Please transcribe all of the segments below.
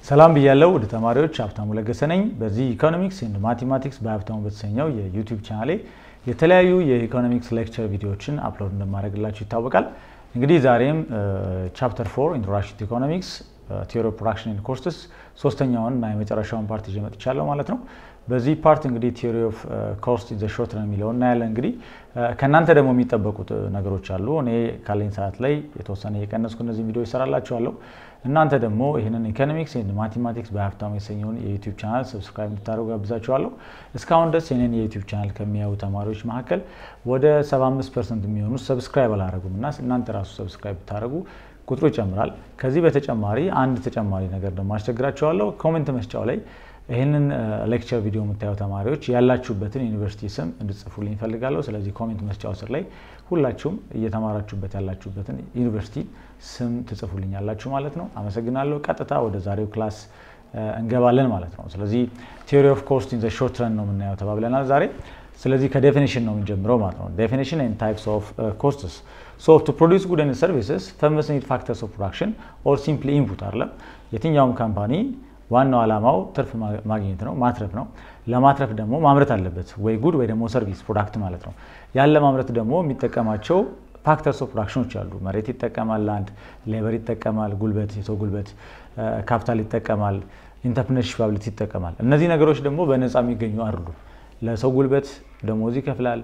ሰላም ብያለሁ ወደ ተማሪዎች ሀብታሙ ለገሰ ነኝ በዚህ ኢኮኖሚክስ ኤንድ ማቴማቲክስ በሀብታሙ በተሰኘው የዩቲዩብ ቻናሌ የተለያዩ የኢኮኖሚክስ ሌክቸር ቪዲዮዎችን አፕሎድ እንደማደርግላችሁ ይታወቃል። እንግዲህ ዛሬም ቻፕተር 4 ኢንትሮዳክሽን ቱ ኢኮኖሚክስ ቲዮሪ ኦፍ ፕሮዳክሽን ኤንድ ኮስትስ ሶስተኛውን እና የመጨረሻውን ፓርት ይዤ መጥቻለሁ ማለት ነው። በዚህ ፓርት እንግዲህ ቲዮሪ ኦፍ ኮስት ኢን ዘ ሾርት ረን የሚለውን እናያለን። እንግዲህ ከናንተ ደግሞ የሚጠበቁት ነገሮች አሉ። እኔ ካለኝ ሰዓት ላይ የተወሰነ የቀነስኩ እነዚህ ቪዲዮ ይሰራላችኋለሁ። እናንተ ደግሞ ይሄንን ኢኮኖሚክስ ኤንድ ማቴማቲክስ በሀብታሙ የተሰኘውን የዩቲዩብ ቻናል ሰብስክራይብ እንድታደርጉ ጋብዛችኋለሁ። እስካሁን ድረስ የኔን የዩቲዩብ ቻናል ከሚያዩ ተማሪዎች መካከል ወደ 75% የሚሆኑ ሰብስክራይብ አላደረጉም እና እናንተ ራሱ ሰብስክራይብ ብታደርጉ ቁጥሩ ይጨምራል። ከዚህ በተጨማሪ አንድ ተጨማሪ ነገር ደግሞ አስቸግራችኋለሁ። ኮሜንት መስጫው ላይ ይሄንን ሌክቸር ቪዲዮ የምታዩ ተማሪዎች ያላችሁበትን ዩኒቨርሲቲ ስም እንድትጽፉልኝ ፈልጋለሁ። ስለዚህ ኮሜንት መስጫው ስር ላይ ሁላችሁም እየተማራችሁበት ያላችሁበትን ዩኒቨርሲቲ ስም ትጽፉልኛላችሁ ማለት ነው። አመሰግናለሁ። ቀጥታ ወደ ዛሬው ክላስ እንገባለን ማለት ነው። ስለዚህ ቲዮሪ ኦፍ ኮስት ኢን ዘ ሾርት ረን ነው የምናየው ተባብለናል ዛሬ። ስለዚህ ከዴፊኒሽን ነው የምንጀምረው ማለት ነው። ዴፊኒሽን ኤንድ ታይፕስ ኦፍ ኮስትስ ሶ ቱ ፕሮዲዩስ ጉድ ኤንድ ሰርቪስስ ፈርስት ኒድ ፋክተርስ ኦፍ ፕሮዳክሽን ኦር ሲምፕሊ ኢንፑት አይደለም። የትኛውም ካምፓኒ ዋናው ዓላማው ትርፍ ማግኘት ነው፣ ማትረፍ ነው። ለማትረፍ ደግሞ ማምረት አለበት፣ ወይ ጉድ ወይ ደግሞ ሰርቪስ ፕሮዳክት ማለት ነው። ያለ ማምረት ደግሞ የሚጠቀማቸው ፋክተርስ ኦፍ ፕሮዳክሽኖች አሉ። መሬት ይጠቀማል፣ ላንድ ሌበር ይጠቀማል፣ ጉልበት የሰው ጉልበት፣ ካፒታል ይጠቀማል፣ ኢንተርፕረነርሺፕ አቢሊቲ ይጠቀማል። እነዚህ ነገሮች ደግሞ በነፃ የሚገኙ አይደሉም። ለሰው ጉልበት ደሞዝ ይከፍላል፣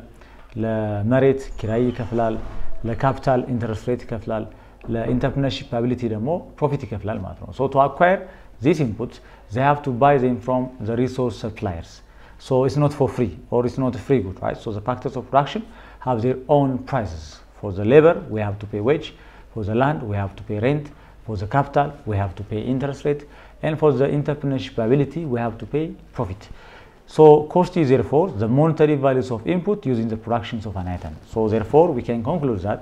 ለመሬት ኪራይ ይከፍላል፣ ለካፒታል ኢንተረስት ሬት ይከፍላል፣ ለኢንተርፕረነርሺፕ አቢሊቲ ደግሞ ፕሮፊት ይከፍላል ማለት ነው። ሶ ቱ አኳየር these inputs they have to buy them from the resource suppliers, so it's not for free or it's not a free good, right? So the factors of production have their own prices. For the labor we have to pay wage, for the land we have to pay rent, for the capital we have to pay interest rate, and for the entrepreneurship ability we have to pay profit. So cost is therefore the monetary values of input used in the productions of an item. So therefore we can conclude that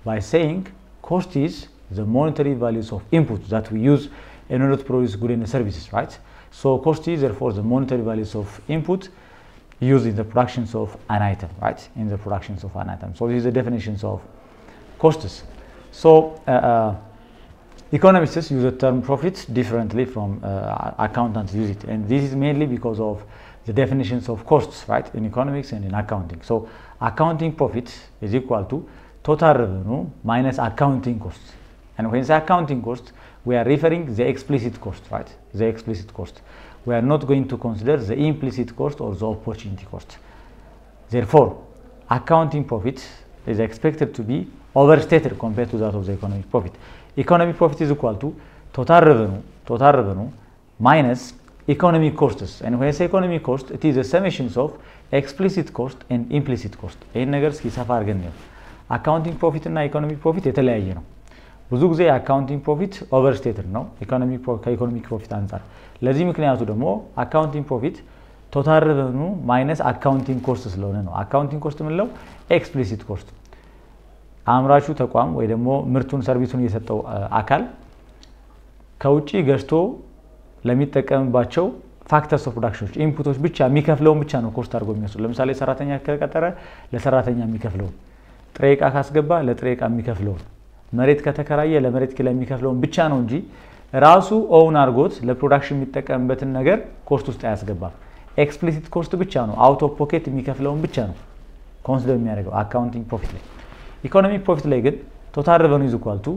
by saying cost is the monetary values of input that we use in order to produce goods and services, right? So cost is therefore the monetary values of input used in the productions of an item, right? In the productions of an item. So these are the definitions of costs. So economists use the term profit differently from accountants use it, and this is mainly because of the definitions of costs, right? In economics and in accounting. So accounting profit is equal to total revenue minus accounting costs. And when it's accounting cost, we are referring the explicit cost, right? The explicit cost. We are not going to consider the implicit cost or the opportunity cost. Therefore, accounting profit is expected to be overstated compared to that of the economic profit. Economic profit is equal to total revenue minus economic costs. And when I say economic cost, it is the summations of explicit cost and implicit cost. ይህን ነገር እስኪ ሰፋ አድርገን ነው። አካውንቲንግ ፕሮፊት እና ኢኮኖሚክ ፕሮፊት የተለያየ ነው። ብዙ ጊዜ አካውንቲንግ ፕሮፊት ኦቨርስቴትድ ነው ከኢኮኖሚክ ፕሮፊት አንፃር። ለዚህ ምክንያቱ ደግሞ አካውንቲንግ ፕሮፊት ቶታል ሬቨኑ ማይነስ አካውንቲንግ ኮስት ስለሆነ ነው። አካውንቲንግ ኮስት ምንለው ኤክስፕሊሲት ኮስት፣ አምራቹ ተቋም ወይ ደግሞ ምርቱን ሰርቪሱን የሰጠው አካል ከውጪ ገዝቶ ለሚጠቀምባቸው ፋክተርስ ኦፍ ፕሮዳክሽኖች ኢንፑቶች ብቻ የሚከፍለውን ብቻ ነው ኮስት አድርጎ የሚወስደው። ለምሳሌ ሰራተኛ ከቀጠረ ለሰራተኛ የሚከፍለው፣ ጥሬ ዕቃ ካስገባ ለጥሬ ዕቃ የሚከፍለው፣ መሬት ከተከራየ ለመሬት ኪራይ የሚከፍለውን ብቻ ነው እንጂ ራሱ ኦውን አድርጎት ለፕሮዳክሽን የሚጠቀምበትን ነገር ኮስት ውስጥ አያስገባም። ኤክስፕሊሲት ኮስት ብቻ ነው አውት ኦፍ ፖኬት የሚከፍለውን ብቻ ነው ኮንሲደር የሚያደርገው አካውንቲንግ ፕሮፊት ላይ። ኢኮኖሚክ ፕሮፊት ላይ ግን ቶታል ሬቨኑ ኢዝ ኢኳል ቱ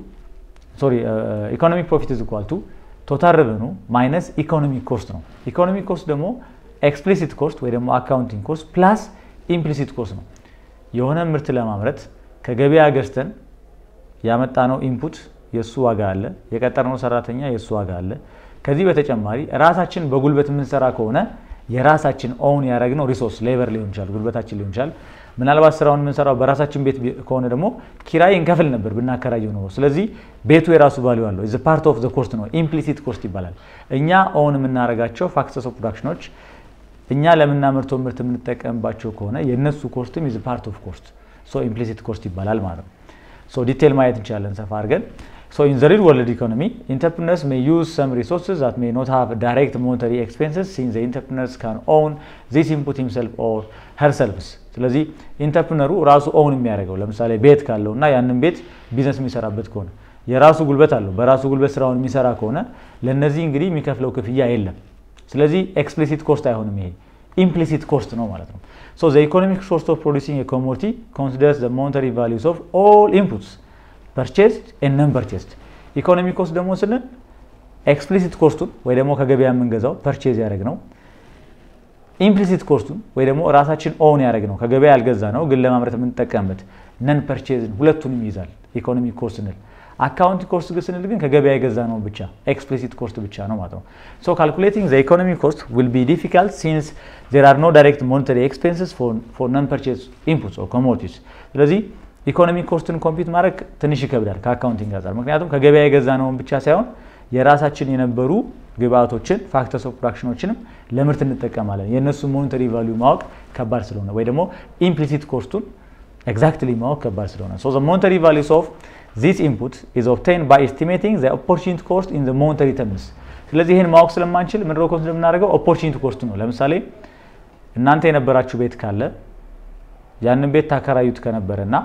ኢኮኖሚክ ፕሮፊት ኢዝ ኢኳል ቱ ቶታል ሬቨኑ ማይነስ ኢኮኖሚክ ኮስት ነው። ኢኮኖሚክ ኮስት ደግሞ ኤክስፕሊሲት ኮስት ወይ ደግሞ አካውንቲንግ ኮስት ፕላስ ኢምፕሊሲት ኮስት ነው። የሆነ ምርት ለማምረት ከገበያ ገዝተን ያመጣነው ኢንፑት የሱ ዋጋ አለ፣ የቀጠርነው ሰራተኛ የሱ ዋጋ አለ። ከዚህ በተጨማሪ ራሳችን በጉልበት የምንሰራ ከሆነ የራሳችን ኦውን ያደረግነው ሪሶርስ ሌበር ሊሆን ይችላል፣ ጉልበታችን ሊሆን ይችላል። ምናልባት ስራውን የምንሰራው በራሳችን ቤት ከሆነ ደግሞ ኪራይ እንከፍል ነበር ብናከራየው ነው። ስለዚህ ቤቱ የራሱ ቫልዩ አለው። ኢዝ ፓርት ኦፍ ዘ ኮስት ነው፣ ኢምፕሊሲት ኮስት ይባላል። እኛ ኦውን የምናደርጋቸው ፋክተርስ ኦፍ ፕሮዳክሽኖች እኛ ለምናመርተው ምርት የምንጠቀምባቸው ከሆነ የነሱ ኮስትም ኢዝ ፓርት ኦፍ ኮስት፣ ሶ ኢምፕሊሲት ኮስት ይባላል ማለት ነው። So detail ማየት እንችላለን ሰፋ አድርገን። So in the real world economy, entrepreneurs may use some resources that may not have direct monetary expenses since the entrepreneurs can own this input himself or herself. ስለዚህ ኢንተርፕረነሩ ራሱ ኦውን የሚያደርገው ለምሳሌ ቤት ካለውና ያንን ቤት ቢዝነስ የሚሰራበት ከሆነ የራሱ ጉልበት አለው በራሱ ጉልበት ስራውን የሚሰራ ከሆነ ለነዚህ እንግዲህ የሚከፍለው ክፍያ የለም ስለዚህ explicit cost አይሆንም ይሄ implicit cost ነው ማለት ነው so the economic cost of producing a commodity considers the monetary values of all inputs purchased and non-purchased economic cost ደግሞ ስንል explicit cost ወይ ደግሞ ከገበያ የምንገዛው purchase ያደረግነው implicit cost ወይ ደግሞ ራሳችን own ያደረግነው ከገበያ ያልገዛ ነው ግን ለማምረት የምንጠቀምበት non purchase ሁለቱንም ይዛል economic cost ስንል accounting cost ስንል ግን ከገበያ የገዛ ነው ብቻ explicit cost ብቻ ነው ማለት ነው so calculating the economic cost will be difficult since there are no direct monetary expenses for non purchase inputs or commodities ስለዚህ economic costን ኮምፒውት ማድረግ ትንሽ ይከብዳል ከአካውንቲንግ ጋር ምክንያቱም ከገበያ የገዛ ነው ብቻ ሳይሆን የራሳችን የነበሩ ግብአቶችን ፋክተርስ ኦፍ ፕሮዳክሽኖችንም ለምርት እንጠቀማለን የነሱ ሞኔታሪ ቫልዩ ማወቅ ከባድ ስለሆነ ወይ ደግሞ ኢምፕሊሲት ኮስቱን ኤግዛክትሊ ማወቅ ከባድ ስለሆነ so the monetary values of this input is obtained by estimating the opportunity cost in the monetary terms ስለዚህ ይሄን ማወቅ ስለማንችል ምንድነው ኮንሲደር የምናደርገው opportunity cost ነው ለምሳሌ እናንተ የነበራችሁ ቤት ካለ ያንን ቤት ታከራዩት ከነበረና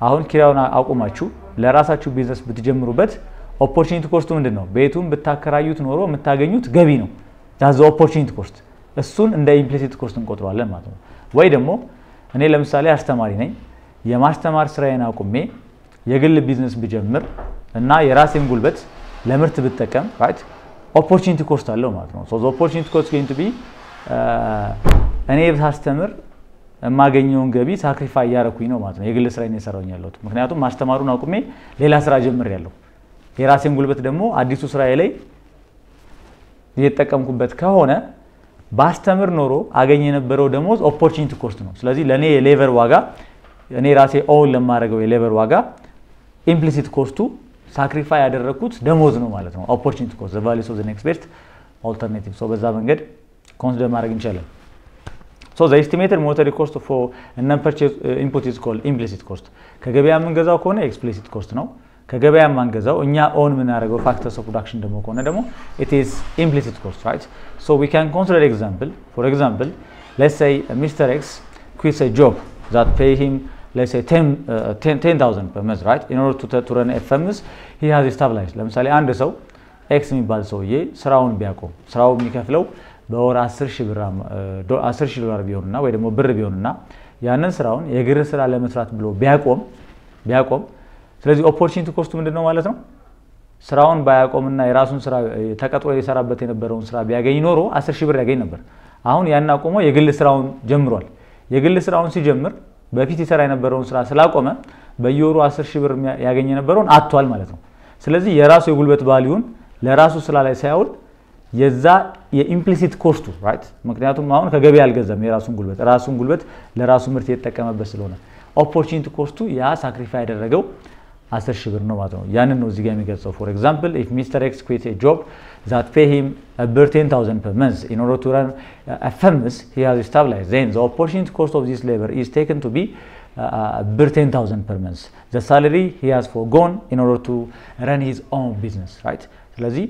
አሁን ኪራዩን አቁማችሁ ለራሳችሁ ቢዝነስ ብትጀምሩበት opportunity cost ምንድነው ቤቱን ብታከራዩት ኖሮ የምታገኙት ገቢ ነው that's the opportunity cost እሱን እንደ implicit cost እንቆጥረዋለን ማለት ነው ወይ ደግሞ እኔ ለምሳሌ አስተማሪ ነኝ የማስተማር ስራዬን አቁሜ የግል ቢዝነስ ብጀምር እና የራሴን ጉልበት ለምርት ብጠቀም right opportunity cost አለው ማለት ነው so the opportunity cost going to be እኔ ባስተምር የማገኘውን ገቢ ሳክሪፋይ ያረኩኝ ነው ማለት ነው የግል ስራዬን እየሰራሁኝ ያለሁት ምክንያቱም ማስተማሩን አቁሜ ሌላ ስራ ጀምሬያለሁ የራሴን ጉልበት ደግሞ አዲሱ ስራዬ ላይ እየተጠቀምኩበት ከሆነ ባስተምር ኖሮ አገኘ የነበረው ደሞዝ opportunity cost ነው ስለዚህ ለኔ የሌቨር ዋጋ እኔ ራሴ ኦን ለማረጋው የሌቨር ዋጋ implicit cost ሳክሪፋይ ያደረኩት ደሞዝ ነው ማለት ነው opportunity cost the value of the next best alternative so በዛ መንገድ ኮንሲደር ማድረግ እንችላለን so the estimated monetary cost for a non-purchase input is called implicit cost ከገበያ የምንገዛው ከሆነ explicit cost ነው ከገበያ የማንገዛው እኛ ኦን የምናደርገው factors of production ደግሞ ከሆነ ደግሞ it is implicit cost right so we can consider example for example let's say Mr. X quits a job that pay him let's say 10,000 per month right in order to run a firm he has established ለምሳሌ አንድ ሰው X የሚባል ሰውዬ ስራውን ቢያቆም ስራው የሚከፍለው በወር 10,000 ዶላር ቢሆንና ወይ ደግሞ ብር ቢሆንና ያንን ስራውን የግር ስራ ለመስራት ብሎ ቢያቆም ስለዚህ opportunity cost ምንድነው ማለት ነው ስራውን ባያቆምና የራሱን ስራ ተቀጥሮ የሰራበት የነበረውን ስራ ቢያገኝ ኖሮ 10,000 ብር ያገኝ ነበር አሁን ያን አቆሞ የግል ስራውን ጀምሯል የግል ስራውን ሲጀምር በፊት ይሰራ የነበረውን ስራ ስላቆመ በየወሩ 10,000 ብር ያገኝ የነበረውን አጥቷል ማለት ነው ስለዚህ የራሱ የጉልበት ቫልዩን ለራሱ ስራ ላይ ሳይውል የዛ የኢምፕሊሲት ኮስቱ right ምክንያቱም አሁን ከገበያ አልገዛም የራሱን ጉልበት ለራሱ ምርት የተጠቀመበት ስለሆነ opportunity cost ያ ሳክሪፋይ ያደረገው 10,000 ብር ነው ማለት ነው ያንን ነው እዚህ ጋር የሚገልጸው for example if Mr. X quit a job that pay him 10,000 per month in order to run a firm he has established then the opportunity cost of this labor is taken to be 10,000 per month the salary he has forgone in order to run his own business right ስለዚህ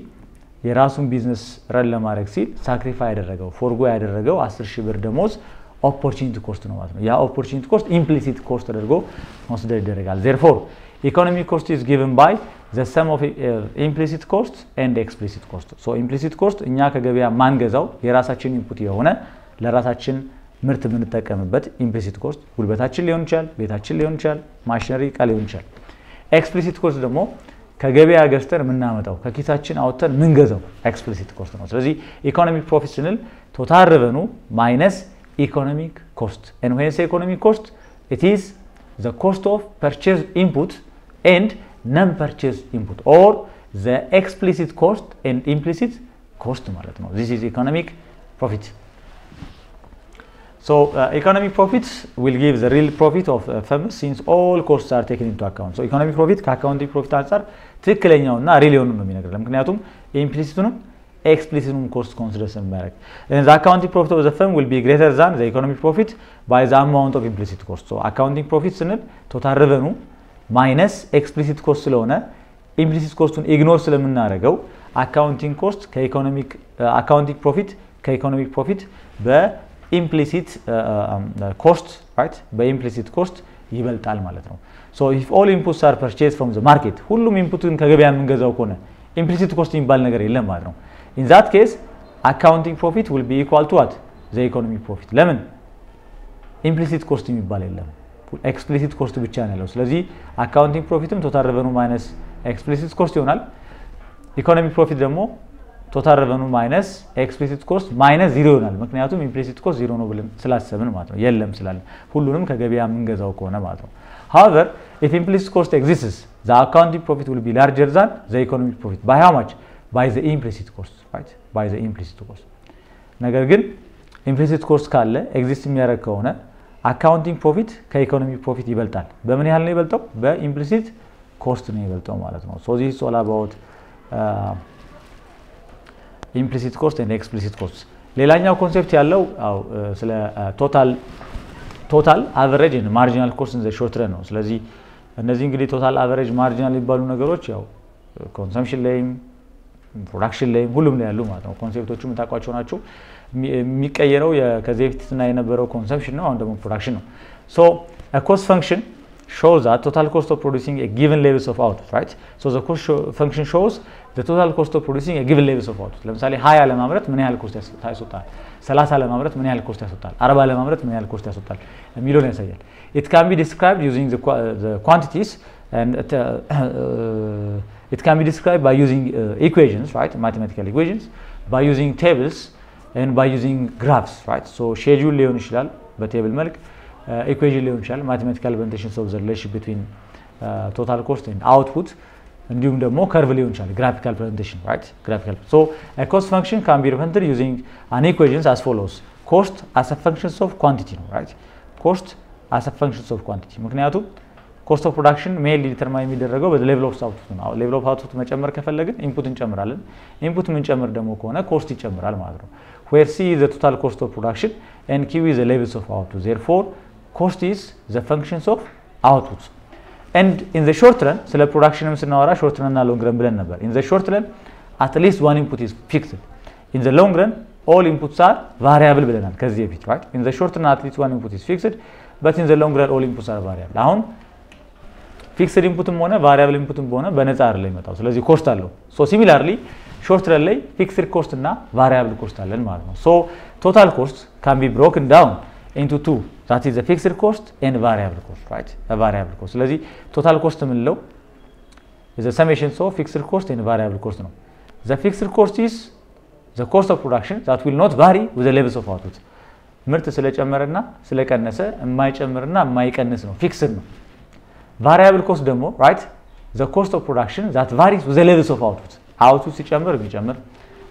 የራሱን ቢዝነስ ረን ለማድረግ ሲል ሳክሪፋይ ያደረገው ፎርጎ ያደረገው 10,000 ብር ደሞዝ opportunity cost ነው ማለት ነው ያ opportunity cost implicit cost ተደርጎ consider ይደረጋል therefore economic cost is given by the sum of implicit cost and explicit cost so implicit cost እኛ ከገበያ ማንገዛው የራሳችን ኢንፑት የሆነ ለራሳችን ምርት የምንጠቀምበት implicit cost ጉልበታችን ሊሆን ይችላል ቤታችን ሊሆን ይችላል ማሽነሪ ዕቃ ሊሆን ይችላል explicit cost ደግሞ ከገበያ ገዝተን የምናመጣው ከኪሳችን አውጥተን ምንገዛው explicit cost ነው ስለዚህ economic profit ስንል total revenue minus economic cost and when I say economic cost it is the cost of purchased input and non-purchased input or the explicit cost and implicit cost ማለት ነው this is economic profit so economic profit will give the real profit of a firm since all costs are taken into account so economic profit ከአካውንቲንግ ፕሮፊት አንፃር ትክክለኛውና ሪል የሆነው ነው የሚነግረን ምክንያቱም ኢምፕሊሲቱንም ኤክስፕሊሲቱንም ኮስት ኮንሲደር ስለማያደርግ and the accounting profit of the firm will be greater than the economic profit by the amount of implicit cost so accounting profit ስንል total revenue minus explicit cost ስለሆነ implicit cost-ን ignore ስለምናደርገው accounting cost ከኢኮኖሚክ accounting profit ከኢኮኖሚክ profit በimplicit cost right በimplicit cost ይበልጣል ማለት ነው so if all inputs are purchased from the market ሁሉም ኢንፑትን ከገበያ የምንገዛው ከሆነ implicit cost የሚባል ነገር የለም ማለት ነው in that case accounting profit will be equal to what the economic profit ለምን implicit cost የሚባል የለም explicit cost ብቻ ነው ያለው ስለዚህ accounting profitም total revenue minus explicit cost ይሆናል economic profit ደግሞ total revenue minus explicit cost minus 0 ይሆናል ምክንያቱም implicit cost 0 ነው ብለን ስላሰብን ማለት ነው የለም ስላለ ሁሉንም ከገበያ የምንገዛው ከሆነ ማለት ነው however if implicit cost exists the accounting profit will be larger than the economic profit by how much by the implicit cost right by the implicit cost ነገር ግን implicit cost ካለ exist የሚያደርግ ከሆነ accounting profit ከeconomic profit ይበልጣል በምን ያህል ነው ይበልጣው በimplicit cost ነው ይበልጣው ማለት ነው so this is all about implicit cost and explicit costs ሌላኛው ኮንሰፕት ያለው ስለ total average and marginal cost in the short run ነው ስለዚህ እነዚህ እንግዲህ total average marginal ይባሉ ነገሮች ያው consumption ላይም production ላይም ሁሉም ላይ ያሉ ማለት ነው ኮንሰፕቶቹ የምታውቋቸው ናቸው የሚቀየረው ከዚህ በፊትና የነበረው consumption ነው አሁን ደግሞ production ነው so a cost function shows that total cost of producing a given levels of output right so the cost function shows the total cost of producing a given levels of output ለምሳሌ 20 ለማምረት ምን ያህል ኮስት ያስወጣል 30 ለማምረት ምን ያህል ኮስት ያስወጣል 40 ለማምረት ምን ያህል ኮስት ያስወጣል የሚለውን ያሳያል it can be described using the quantities and it can be described by using equations right mathematical equations by using tables and by using graphs right so schedule ሊሆን ይችላል በቴብል መልክ equation ሊሆን ይችላል mathematical representations of the relationship between total cost and output እንዲሁም ደግሞ curve ሊሆን ይችላል graphical presentation right graphical so a cost function can be represented using an equations as follows cost as a function of quantity right cost as a function of quantity ምክንያቱም cost of production mainly determine የሚደረገው በ level of output ነው level of output መጨመር ከፈለግን input እንጨምራለን input ምንጨምር ደግሞ ከሆነ cost ይጨምራል ማለት ነው where c is the total cost of production and q is the levels of output therefore cost is the functions of output and in the short run ስለ ፕሮዳክሽንም ስናወራ short run እና long run ብለን ነበር in the short run at least one input is fixed in the long run all inputs are variable ብለናል ከዚህ በፊት right in the short run at least one input is fixed but in the long run all inputs are variable አሁን fixed inputም ሆነ variable inputም ሆነ በነፃ አይደለም የሚመጣው ስለዚህ cost አለው so similarly short run ላይ fixed cost እና variable cost አለን ማለት ነው so total cost can be broken down into two that is the fixed cost and variable cost right a variable cost ስለዚህ total cost ምንለው is the summation of fixed cost and variable cost ነው the fixed cost is the cost of production that will not vary with the levels of output ምርት ስለጨመረና ስለቀነሰ የማይጨምርና የማይቀንስ ነው fixed ነው variable cost ደግሞ right the cost of production that varies with the levels of output output ሲጨምር የሚጨምር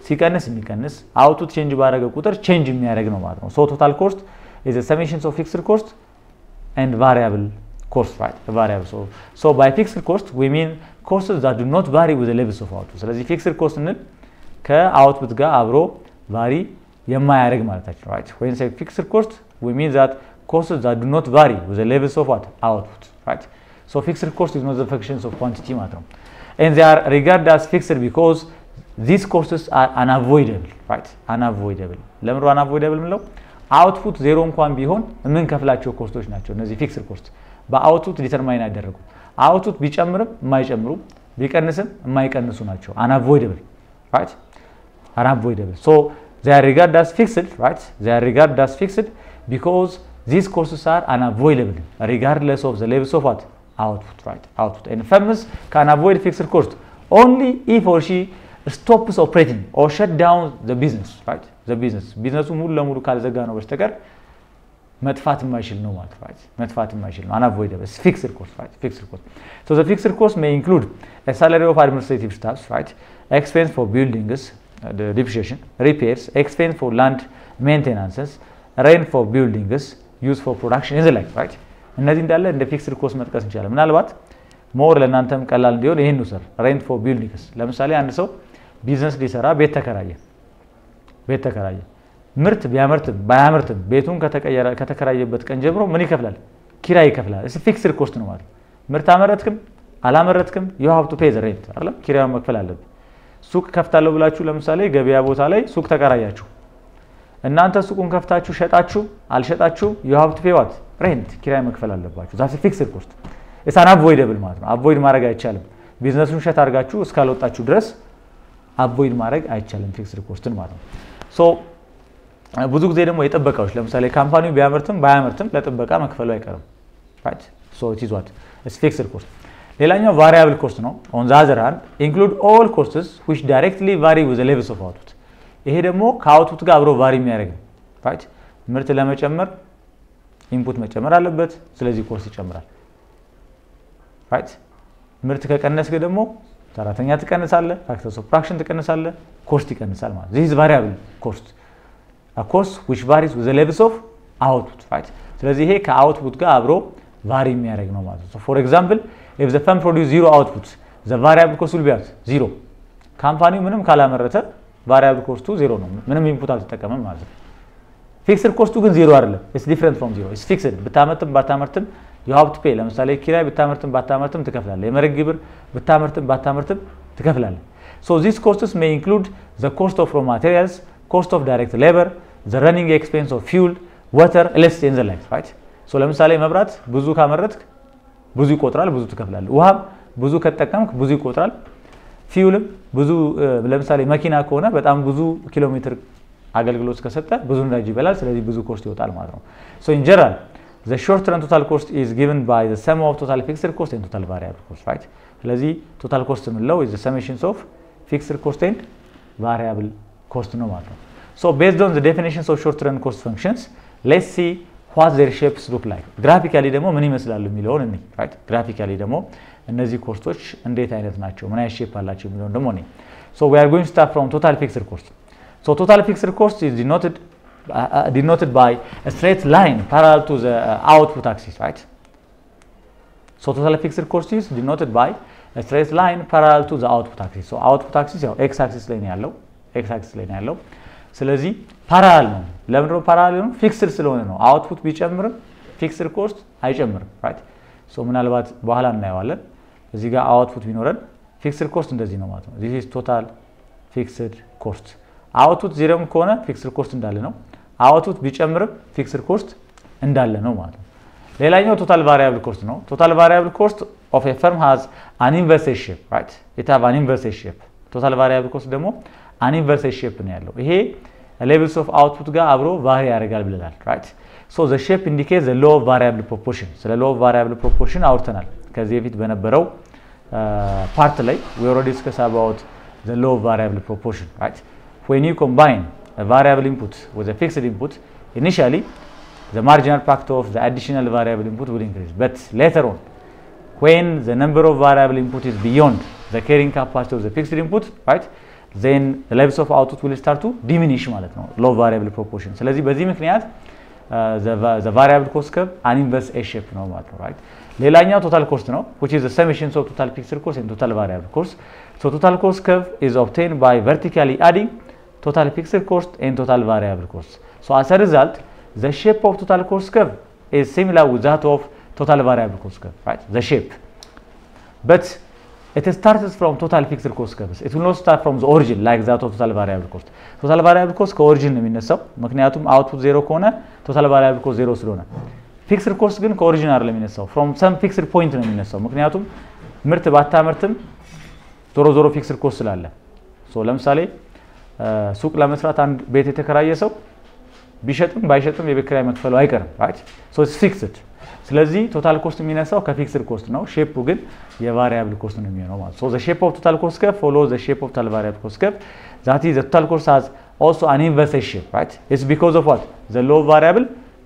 ሲቀንስ የሚቀንስ output change ባደረገ ቁጥር change የሚያደርግ ነው ማለት ነው so total cost is the summation of fixed cost and variable cost right the variable so by fixed cost we mean costs that do not vary with the levels of output ስለዚህ fixed cost እንል ከአውትፑት ጋር አብሮ vary የማያደርግ ማለታችን right when say fixed cost we mean that costs that do not vary with the levels of what output right so fixed cost is not the functions of quantity matter and they are regarded as fixed because these costs are unavoidable right unavoidable ለምን unavoidable ምንለው output 0 እንኳን ቢሆን ምን ከፍላቸው ኮስቶች ናቸው እነዚህ fixed cost በoutput ዲተርማይን ያደረጉ output ቢጨምርም የማይጨምሩ ቢቀንስም የማይቀንሱ ናቸው unavoidable right unavoidable so they are regarded as fixed right they are regarded as fixed because these costs are unavoidable regardless of the levels of what output right output and firms can avoid fixed cost only if or she stops operating or shut down the business right the business ሙሉ ለሙሉ ካልዘጋ ነው በስተቀር መጥፋት የማይችል ነው ማለት right መጥፋት የማይችል ነው unavoidable fixed cost right fixed cost so the fixed cost may include a salary of administrative staff right expense for buildings the depreciation repairs expense for land maintenances rent for buildings used for production is like right እነዚህ እንዳለ እንደ fixed cost መጥቀስ እንችላለን ምናልባት ሞር ለእናንተም ቀላል እንዲሆን ይሄን ነው ሰር rent for buildings ለምሳሌ አንድ ሰው ቢዝነስ ሊሰራ ቤት ተከራየ ምርት ቢያመርትም ባያመርትም ቤቱን ከተከራየበት ቀን ጀምሮ ምን ይከፍላል ኪራይ ይከፍላል እሱ ፊክስድ ኮስት ነው ማለት ምርት አመረትክም አላመረትክም you have to pay the rent አይደል ኪራዩን መክፈል አለብህ ሱቅ ከፍታለሁ ብላችሁ ለምሳሌ ገበያ ቦታ ላይ ሱቅ ተከራያችሁ እናንተ ሱቁን ከፍታችሁ ሸጣችሁ አልሸጣችሁ you have to pay what rent ኪራይ መክፈል አለባችሁ that's a fixed cost it's unavoidable ማለት ነው avoid ማድረግ አይቻልም ቢዝነሱን ሸጥ አድርጋችሁ እስካልወጣችሁ ድረስ avoid ማድረግ አይቻልም fixed cost ማለት ነው so ብዙ ጊዜ ደግሞ የጥበቃዎች ለምሳሌ ካምፓኒው ቢያመርትም ባያመርትም ለጥበቃ መክፈሉ አይቀርም right so it is what it's fixed cost ሌላኛው variable cost ነው on the other hand include all costs which directly vary with the levels of output ይሄ ደግሞ ከአውትፑት ጋር አብሮ ቫሪ የሚያደርግ ነው right ምርት ለመጨመር ኢንፑት መጨመር አለበት ስለዚህ ኮስት ይጨምራል right ምርት ከቀነስከ ደግሞ ሰራተኛ ትቀንሳለ factors of production ትቀንሳለ ኮስት ይቀንሳል ማለት this is variable cost a cost which varies with the levels of output right ስለዚህ ይሄ ከአውትፑት ጋር አብሮ ቫሪ የሚያደርግ ነው ማለት ነው so for example if the firm produce zero output the variable cost will be at zero ካምፓኒው ምንም ካላመረተ variable cost 0 ነው ምንም ኢንፑት አልተጠቀመም ማለት ነው fixed cost ግን 0 አይደለም it's different from 0 it's fixed ብታመርትም ባታመርትም you have to pay ለምሳሌ ኪራይ ብታመርትም ባታመርትም ትከፍላለህ የመሬት ግብር ብታመርትም ባታመርትም ትከፍላለህ so these costs may include the cost of raw materials cost of direct labor the running expense of fuel water electricity and the like right so ለምሳሌ መብራት ብዙ ካመረትክ ብዙ ይቆጥራል ብዙ ትከፍላለህ ውሃ ብዙ ከተጠቀምክ ብዙ ይቆጥራል ፊውልም ብዙ ለምሳሌ መኪና ከሆነ በጣም ብዙ ኪሎ ሜትር አገልግሎት ከሰጠ ብዙ ነዳጅ ይበላል ስለዚህ ብዙ ኮስት ይወጣል ማለት ነው so in general the short term total cost is given by the sum of total fixed cost and total variable cost right ስለዚህ total cost ምንለው is the summation of fixed cost and variable cost ነው ማለት ነው so based on the definitions of short term cost functions let's see what their shapes look like graphically ደግሞ ምን ይመስላሉ የሚለውን እንይ right graphically ደግሞ እነዚህ ኮስቶች እንዴት አይነት ናቸው ምን አይነት ሼፕ አላቸው የሚለውን ደግሞ እንይ so we are going to start from total fixed cost so total fixed cost is denoted by a straight line parallel to the output axis right so total fixed cost is denoted by a straight line parallel to the output axis so output axis ያው x axis ላይ ነው ያለው ስለዚህ ፓራላል ነው ለምንድነው ፓራላል ነው ፊክስድ ስለሆነ ነው አውትፑት ቢጨምርም ፊክስድ ኮስት አይጨምርም right so ምናልባት በኋላ እናየዋለን እዚህ ጋር አውትፑት ቢኖረን ፊክስድ ኮስት እንደዚህ ነው ማለት ነው this is total fixed cost አውትፑት ዜሮ ከሆነ ፊክስድ ኮስት እንዳለ ነው አውትፑት ቢጨምርም ፊክስድ ኮስት እንዳለ ነው ማለት ነው ሌላኛው total variable cost ነው total variable cost of a firm has an inverse shape right it have an inverse shape total variable cost ደግሞ an inverse shape ነው ያለው ይሄ levels of output ጋር አብሮ ቫሪ ያደርጋል ብለናል right so the shape indicates the law of variable proportion ስለ law of variable proportion አውርተናል ከዚህ በፊት በነበረው part ላይ we already discussed about the law of variable proportion right when you combine a variable input with a fixed input initially the marginal factor of the additional variable input will increase but later on when the number of variable input is beyond the carrying capacity of the fixed input right then the levels of output will start to diminish ማለት ነው low variable proportion ስለዚህ በዚህ ምክንያት the variable cost curve an inverse A shape ነው ማለት ነው right ሌላኛው total cost ነው which is the summation of total fixed cost and total variable cost so total cost curve is obtained by vertically adding total fixed cost and total variable cost so as a result the shape of total cost curve is similar with that of total variable cost curve right the shape but it starts from total fixed cost curve it will not start from the origin like that of total variable cost total variable cost ከኦሪጂን ነው የሚነሳው ምክንያቱም አውትፑት ዜሮ ከሆነ total variable cost ዜሮ ስለሆነ fixed cost ግን ከኦሪጂን አይደለም የሚነሳው from some fixed point ነው የሚነሳው ምክንያቱም ምርት ባታመርትም ዞሮ fixed cost ስላለ so ለምሳሌ ሱቅ ለመስራት አንድ ቤት የተከራየ ሰው ቢሸጥም ባይሸጥም የቤት ኪራይ መክፈሉ አይቀርም right so it's fixed ስለዚህ total cost የሚነሳው ከፊክስድ ኮስት ነው ሼፑ ግን የቫሪያብል ኮስት ነው የሚሆነው ማለት so the shape of total cost curve follows the shape of total variable cost curve that is the total cost has also an inverse shape right it's because of what the low variable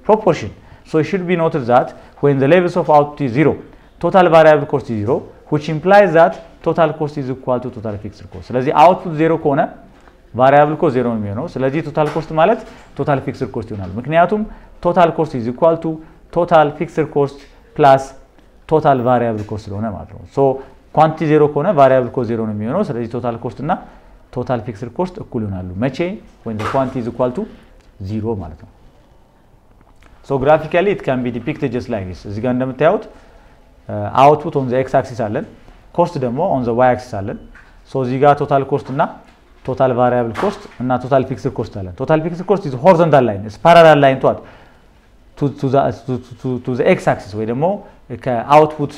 proportion so it should be noted that when the levels of output is zero total variable cost is zero which implies that total cost is equal to total fixed cost ስለዚህ output ዜሮ ከሆነ variable cost ዜሮ ነው የሚሆነው ስለዚህ total cost ማለት total fixed cost ይሆናል ምክንያቱም total cost is equal to total fixed cost plus total variable cost ስለሆነ ማለት ነው so quantity ዜሮ ከሆነ variable cost ዜሮ ነው የሚሆነው ስለዚህ total cost እና total fixed cost እኩል ይሆናሉ መቼ when the quantity is equal to 0 ማለት ነው so graphically it can be depicted just like this እዚህ ጋር እንደምታዩት output on the x axis አለን cost ደግሞ on the y axis አለን so እዚህ ጋር total cost እና total variable cost እና total fixed cost አለን total fixed cost is horizontal line is parallel line to the x axis ወይ ደግሞ ከአውትፑት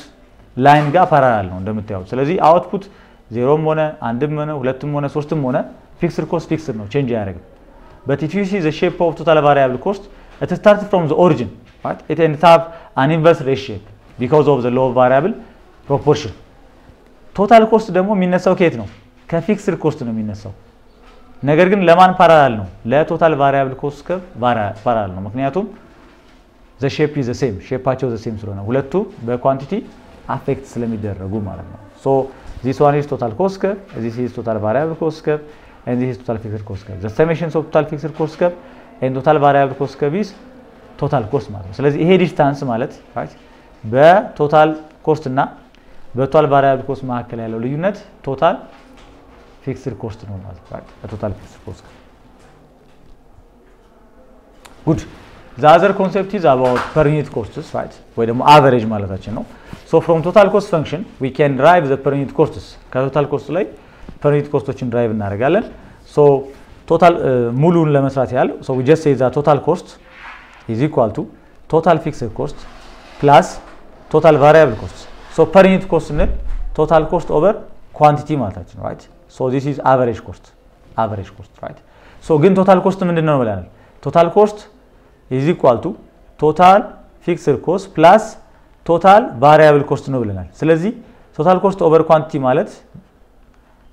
ላይን ጋር parallel ነው እንደምታዩት ስለዚህ አውትፑት 0ም ሆነ 1ም ሆነ 2ም ሆነ 3ም ሆነ fixed cost fixed ነው change ያደርጋል but if you see the shape of total variable cost it starts from the origin right it ends up an inverse ratio because of the law of variable proportion total cost ደግሞ የሚነሳው ከየት ነው ከፊክስድ ኮስት ነው የሚነሳው ነገር ግን ለማን ፓራላል ነው ለቶታል ቫሪያብል ኮስት ከ ፓራላል ነው ምክንያቱም the shape is the same ሼፓቸው the same ስለሆነ ሁለቱ በኳንቲቲ አፌክት ስለሚደረጉ ማለት ነው so this one is total cost curve this is total variable cost curve and this is total fixed cost curve the summations of total fixed cost curve and total variable cost curve is total cost ማለት ነው ስለዚህ ይሄ ዲስታንስ ማለት right በቶታል ኮስት እና በቶታል ቫሪያብል ኮስት መካከል ያለው ልዩነት ቶታል fixed cost ነው ማለት ነው total fixed cost good the other concept is about per unit costs right ወይ ደግሞ average ማለታችን ነው so from total cost function we can derive the per unit costs ከቶታል ኮስት ላይ per unit ኮስቶችን ድራይቭ እናደርጋለን so total ሙሉን ለመስራት ያለው so we just say that total cost is equal to total fixed cost plus total variable cost so per unit cost ነው total cost over quantity ማለታችን right so this is average cost right so ግን total cost ምንድነው ብለናል total cost is equal to total fixed cost plus total variable cost ነው ብለናል ስለዚህ total cost over quantity ማለት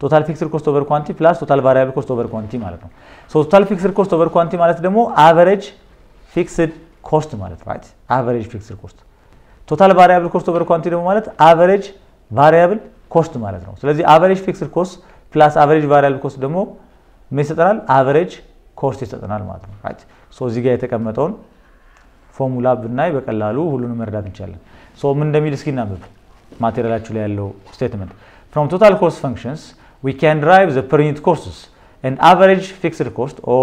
total fixed cost over quantity plus total variable cost over quantity ማለት ነው so total fixed cost over quantity ማለት ደግሞ average fixed cost ማለት right average fixed cost total variable cost over quantity ደግሞ ማለት average variable cost ማለት ነው ስለዚህ average fixed cost plus average variable cost ደግሞ ምን ይሰጠናል average cost ይሰጠናል ማለት ነው right so እዚህ ጋር የተቀመጠውን ፎርሙላ ብናይ በቀላሉ ሁሉንም መረዳት እንችላለን so ምን እንደሚል እስኪ እናንብብ ማቴሪያላችሁ ላይ ያለው ስቴትመንት from total cost functions we can derive the per unit costs and average fixed cost or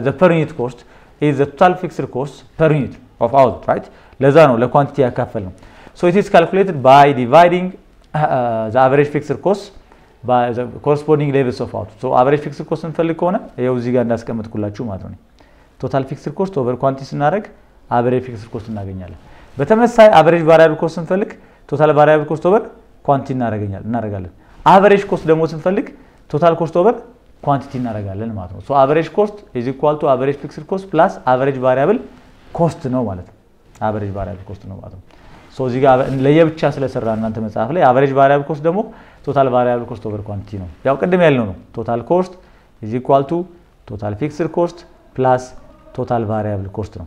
the per unit cost is the total fixed cost per unit of output right ለዛ ነው ለኳንቲቲ ያካፈል ነው so it is calculated by dividing the average fixed cost by the corresponding levels of output so average fixed cost እንፈልግ ከሆነ ይሄው እዚህ ጋር እንዳስቀምጥኩላችሁ ማለት ነው total fixed cost over quantity ስናደርግ average fixed cost እናገኛለን በተመሳሳይ average variable cost ስንፈልግ total variable cost over quantity እናደርጋለን average cost ደግሞ ስንፈልግ total cost over quantity እናደርጋለን ማለት ነው so average cost is equal to average fixed cost plus average variable cost ነው ማለት ነው average variable cost ነው ማለት ነው so እዚህ ጋር ለየብቻ ስለሰራ እናንተ መጽሐፍ ላይ average variable cost ደግሞ total variable cost over quantity ነው ያው ቅድም ያልነው ነው total cost is equal to total fixed cost plus total variable cost ነው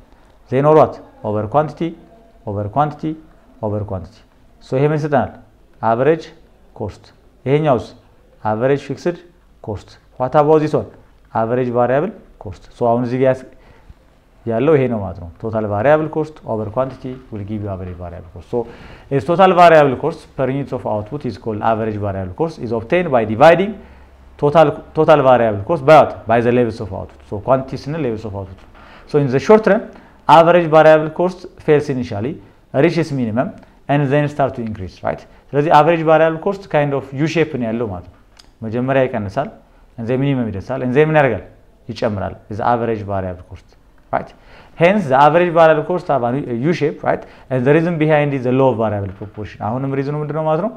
then or what over quantity so ይሄ ምን ይሰጣል average cost ይሄኛውስ average fixed cost what about this one average variable cost so አሁን እዚህ ጋር ያለው ይሄ ነው ማለት ነው total variable cost over quantity will give you average variable cost so its total variable cost per unit of output is called average variable cost is obtained by dividing total variable cost by the levels of output so quantities and levels of output so in the short term average variable cost fails initially reaches minimum and then start to increase right ስለዚህ average variable cost kind of u shape ነው ያለው ማለት ነው መጀመሪያ ይቀንሳል and then minimum ይደርሳል and then ምን ያደርጋል ይጨምራል is average variable cost right hence the average variable cost have a u shape right and the reason behind is the law of variable proportion አሁንም ሪዝኑ ምንድነው ማለት ነው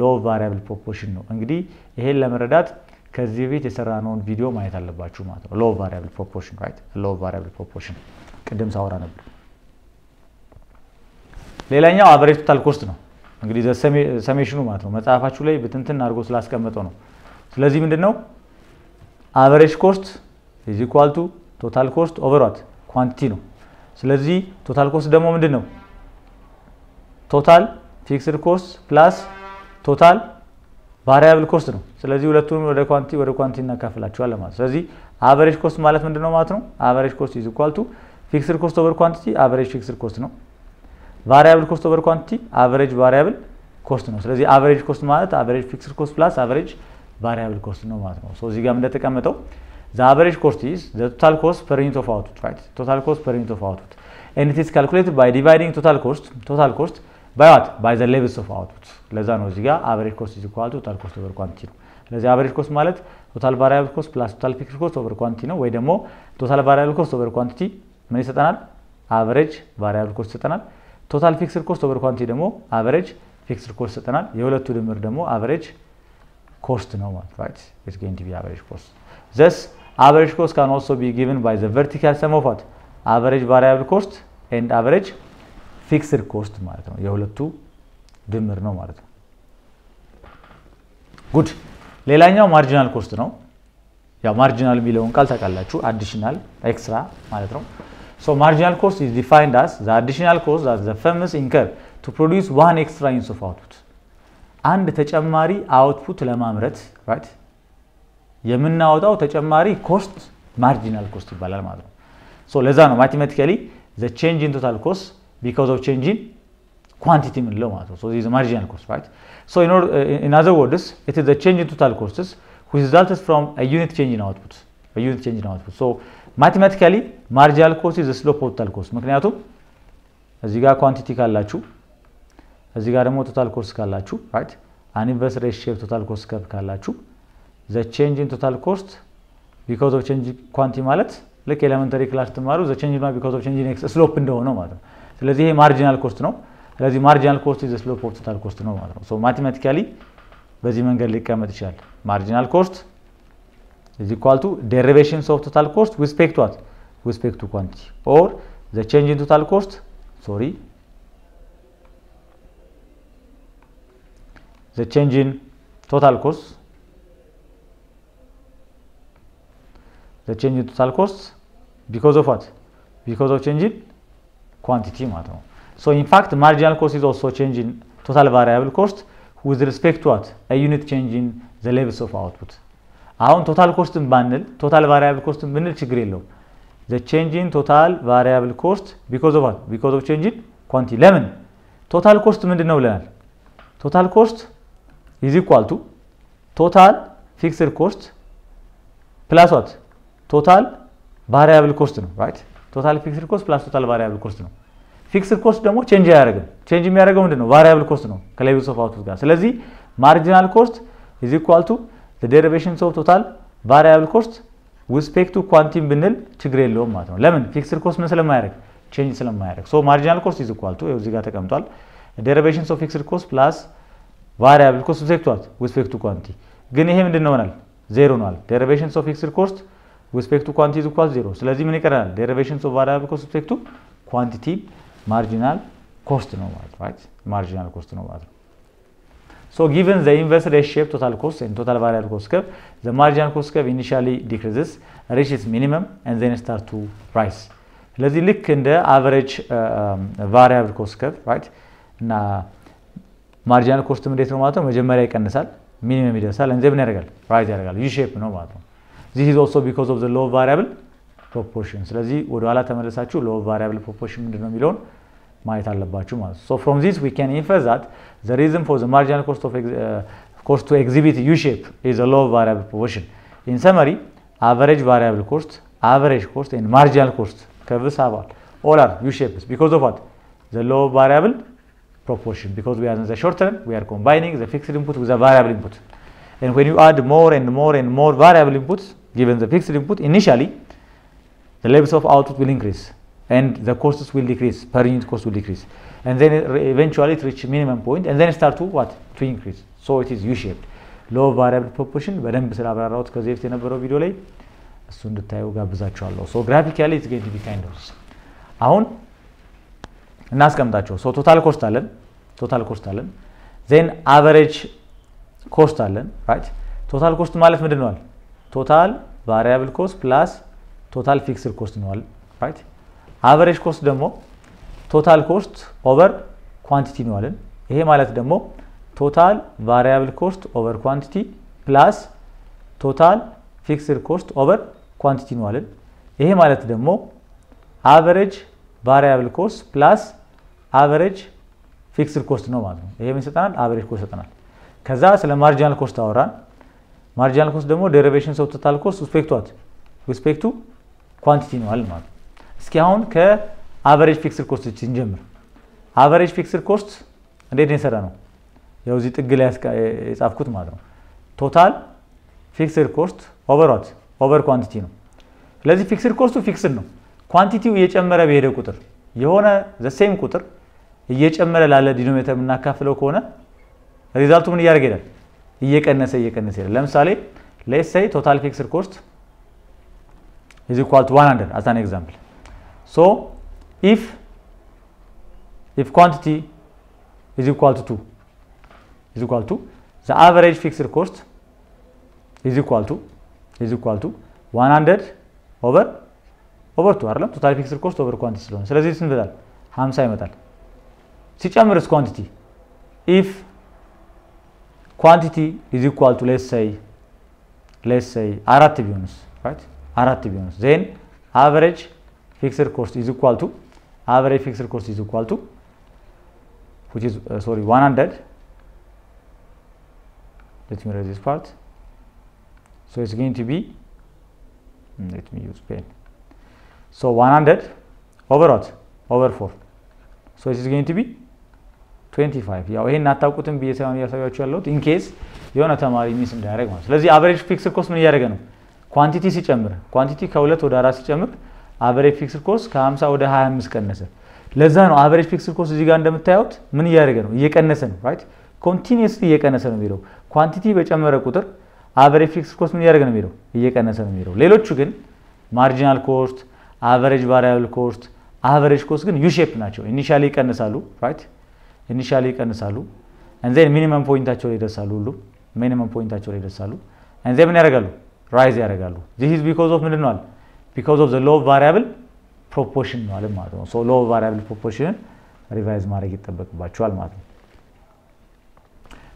law of variable proportion ነው እንግዲህ ይሄን ለመረዳት ከዚህ በፊት የሰራነውን ቪዲዮ ማየት አለባችሁ ማለት ነው law of variable proportion right law of variable proportion ቅድም ሳወራ ነበር ሌላኛው average total cost ነው እንግዲህ ሰሜሽኑ ማለት ነው መጽሐፋችሁ ላይ በትንትን አድርጎ ስላስቀመጠው ነው ስለዚህ ምንድነው average cost is equal to total cost over what quantity ነው ስለዚህ total cost ደግሞ ምንድነው total fixed cost plus total variable cost ነው ስለዚህ ሁለቱንም ወደ ኳንቲቲ እናካፍላቸዋለን ማለት ስለዚህ average cost ማለት ምንድነው ማለት ነው average cost is equal to fixed cost over quantity average fixed cost ነው variable cost over quantity average variable cost ነው ስለዚህ average cost ማለት average fixed cost plus average variable cost ነው ማለት ነው so እዚህ ጋር እንደተቀመጠው the average cost is the total cost per unit of output right total cost per unit of output and it is calculated by dividing total cost by what by the levels of output ለዛ ነው እዚህ ጋር average cost is equal to total cost over quantity ነው ስለዚህ average cost ማለት ቶታል ቫሪያብል ኮስት ፕላስ ቶታል ፊክስድ ኮስት ኦቨር ኳንቲቲ ነው ወይ ደግሞ ቶታል ቫሪያብል ኮስት ኦቨር ኳንቲቲ ምን ይሰጠናል አቨሬጅ ቫሪያብል ኮስት ይሰጠናል ቶታል ፊክስድ ኮስት ኦቨር ኳንቲቲ ደግሞ አቨሬጅ ፊክስድ ኮስት ይሰጠናል የሁለቱ ድምር ደግሞ አቨሬጅ ኮስት ነው ማለት right it's going to be average cost thus average cost can also be given by the vertical sum of what average variable cost and average fixed cost ማለት ነው የሁለቱ ድምር ነው ማለት ነው good ሌላኛው ማርጂናል ኮስት ነው ያው ማርጂናል የሚለውን ቃል ታውቃላችሁ አዲሽናል ኤክስትራ ማለት ነው so marginal cost is defined as the additional cost that the firm incur to produce one extra unit of output አንድ ተጨማሪ አውትፑት ለማምረት right የምናወጣው ተጨማሪ ኮስት ማርጂናል ኮስት ይባላል ማለት ነው so ለዛ ነው mathematically the change in total cost because of change in quantity ምንለው ማለት ነው so this is marginal cost right so in other words it is the change in total costs which results from a unit change in output so mathematically marginal cost is the slope of total cost ምክንያቱም እዚህ ጋር quantity ካላችሁ እዚህ ጋር ደግሞ total cost ካላችሁ right an inverse ratio total cost curve ካላችሁ the change in total cost because of change in quantity ማለት like elementary class ተማሩ the change in because of change in slope እንደሆነ ማለት ነው ስለዚህ ይሄ marginal cost ነው ስለዚህ marginal cost is the slope of total cost ነው ማለት ነው so mathematically በዚህ መንገድ ሊቀመጥ ይችላል marginal cost is equal to derivations of total cost with respect to what with respect to quantity or the change in total cost the change in total cost because of what because of change in quantity ማለት ነው so in fact marginal cost is also change in total variable cost with respect to what a unit change in the levels of output አሁን total cost ባንል total variable cost ብንል ችግር የለውም the change in total variable cost because of what because of change in quantity ለምን total cost ምንድነው ብለናል total cost is equal to total fixed cost plus what total variable cost ነው right total fixed cost plus total variable cost ነው fixed cost ደግሞ change ያደርጋል change የሚያደርገው ምንድነው variable cost ነው ከlevels of output ጋር ስለዚህ marginal cost is equal to the derivations of total variable cost with respect to quantity ብንል ችግር የለውም ማለት ነው ለምን fixed cost ምን ስለማያደርግ change ስለማያደርግ so marginal cost is equal to እዚህ ጋር ተቀምጧል derivations of fixed cost plus variable cost with respect to quantity ግን ይሄ ምንድነው ማለት ዜሮ ነው derivations of fixed cost with respect to quantity is equal to 0 ስለዚህ ምን ይቀራል derivations of variable cost with respect to quantity marginal cost ነው ማለት right marginal cost ነው ማለት so given the inverse ratio of total cost and total variable cost curve the marginal cost curve initially decreases reaches minimum and then start to rise ስለዚህ ልክ እንደ average variable cost curve right እና marginal cost እንዴት ነው ማለት ነው መጀመሪያ ይቀንሳል ሚኒመም ይደርሳል and then ምን ያደርጋል rise ያደርጋል u shape ነው ማለት ነው this is also because of the low variable proportion ስለዚህ ወደ ኋላ ተመለሳችሁ low variable proportion ምንድነው የሚለውን ማየት አለባችሁ ማለት so from this we can infer that the reason for the marginal cost to exhibit u shape is a low variable proportion in summary average variable cost average cost and marginal cost curves have all are u shapes because of what the low variable proportion because we are in the short term we are combining the fixed input with the variable input and when you add more and more variable inputs given the fixed input initially the levels of output will increase and the costs will decrease per unit cost will decrease and then eventually it reach minimum point and then start to what to increase so it is u shaped low variable proportion በደንብ ስላብራራሁት ከዚህ በፊት የነበረው ቪዲዮ ላይ እሱ እንድታዩ ጋብዛችኋለሁ so graphically it's going to be kind of አሁን እናስቀምጣቸው so total cost አለን then average cost አለን right total cost ማለት ምንድነው total variable cost plus total fixed cost ነው right average cost ደግሞ total cost over quantity ነው አለን ይሄ ማለት ደግሞ total variable cost over quantity plus total fixed cost over quantity ነው አለን ይሄ ማለት ደግሞ average variable cost plus average fixed cost ነው ማለት ነው ይሄ ምን ይሰጣናል average cost ይሰጣናል ከዛ ስለ marginal cost አወራን marginal cost ደግሞ derivations of total cost with respect to quantity ነው አለ ማለት እስኪ አሁን ከaverage fixed cost እንጀምር average fixed cost እንዴት ነው የሰራ ነው ያው እዚህ ጥግ ላይ የጻፍኩት ማለት ነው total ፊክስድ ኮስት ኦቨር ዋት ኦቨር ኳንቲቲ ነው ስለዚህ ፊክስድ ኮስቱ ፊክስድ ነው ኳንቲቲው እየጨመረ በሄደ ቁጥር የሆነ the same ቁጥር እየጨመረ ላለ ዲኖሚኔተር ምናካፍለው ከሆነ ሪዛልቱ ምን ያደርግ ይላል እየቀነሰ ይላል ለምሳሌ let's say total fixed cost is equal to 100 as an example so if quantity is equal to 2 the average fixed cost is equal to 100 over 2 አይደለም total fixed cost over quantity ስለሆነ ስለዚህ ስንት ይመጣል 50 ይመጣል ሲጨምርስ quantity if quantity is equal to let's say 4 ቢሆንስ right 4 ቢሆንስ then average fixed cost is equal to which is 100 let me write this part so it's going to be let me use pen so 100 over what over 4 so it is going to be 25 ያው ይሄን አታውቁትም በየሳይሆን ያሳያችሁ ያለው in case የሆነ ተማሪ ሚስ እንዳያረግ ማለት ስለዚህ average fixed cost ምን ያደርገ ነው ኳንቲቲ ሲጨምር ኳንቲቲ ከ2 ወደ 4 ሲጨምር average fixed cost ከ50 ወደ 25 ቀነሰ ለዛ ነው average fixed cost እዚህ ጋር እንደምታዩት ምን ያደርገ ነው እየቀነሰ ነው right continuously እየቀነሰ ነው የሚለው ኳንቲቲ በጨመረ ቁጥር average fixed cost ምን ያደርገ ነው የሚለው እየቀነሰ ነው የሚለው ሌሎቹ ግን marginal cost average variable cost average cost ግን u shape ናቸው initially ይቀንሳሉ right initially ይቀንሳሉ and then minimum ፖይንታቸው ላይ ይደርሳሉ ሁሉ minimum ፖይንታቸው ላይ ይደርሳሉ and then ምን ያደርጋሉ rise ያደርጋሉ this is because of ምንድን ነው because of the law of variable proportion ነው ማለት ነው so law of variable proportion revise ማድረግ ይተበቅባቸዋል ማለት ነው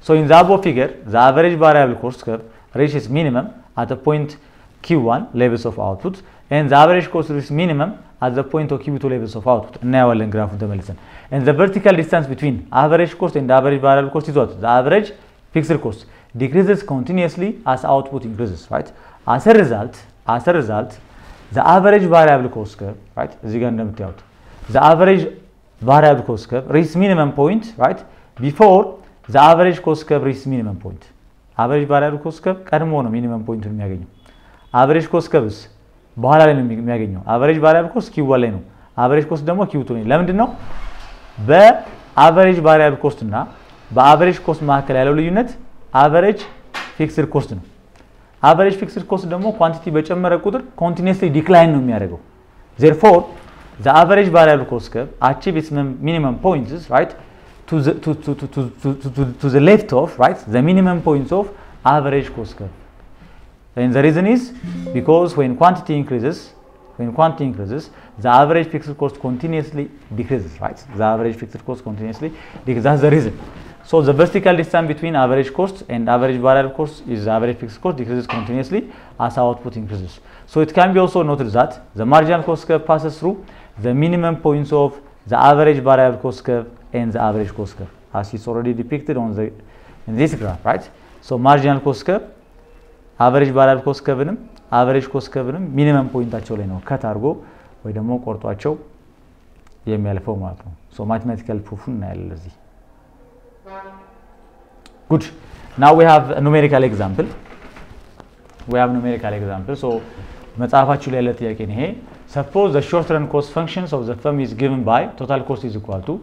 so in the above figure the average variable cost curve reaches minimum at the point q1 levels of output and the average cost reaches minimum at the point of q2 levels of output እናያለን ግራፉን ተመልሰን and the vertical distance between average cost and average variable cost is what the average fixed cost decreases continuously as output increases right as a result the average variable cost curve right እዚህ ጋር እንደምታዩት the average variable cost curve reaches minimum point right before the average cost curve reaches minimum point average variable cost curve ቀድሞ ነው minimum point የሚያገኘው average cost curve በኋላ ላይ ነው የሚያገኘው average variable cost q1 ላይ ነው average cost ደግሞ q2 ላይ ለምንድን ነው በaverage variable cost እና በaverage cost መካከል ያለው ልዩነት average fixed cost ነው average fixed cost ደግሞ quantity በጨመረ ቁጥር continuously decline ነው የሚያደርገው therefore the average variable cost curve achieves its minimum points right to the left of right the minimum points of average cost curve and the reason is because when quantity increases the average fixed cost continuously decreases right the average fixed cost continuously decreases that's the reason so the vertical distance between average cost and average variable cost is the average fixed cost decreases continuously as output increases so it can be also noted that the marginal cost curve passes through the minimum points of the average variable cost curve and the average cost curve as is already depicted on the in this graph right so marginal cost curve average variable cost curve ንም average cost curve ንም minimum ፖይንታቸው ላይ ነው ከት አድርጎ ወይ ደግሞ ቆርጧቸው የሚያልፈው ማለት ነው so mathematical proof እናያለን ለዚህ good now we have a numerical example so መጻፋችሁ ላይ ያለ ጥያቄ ነው ይሄ suppose the short run cost functions of the firm is given by total cost is equal to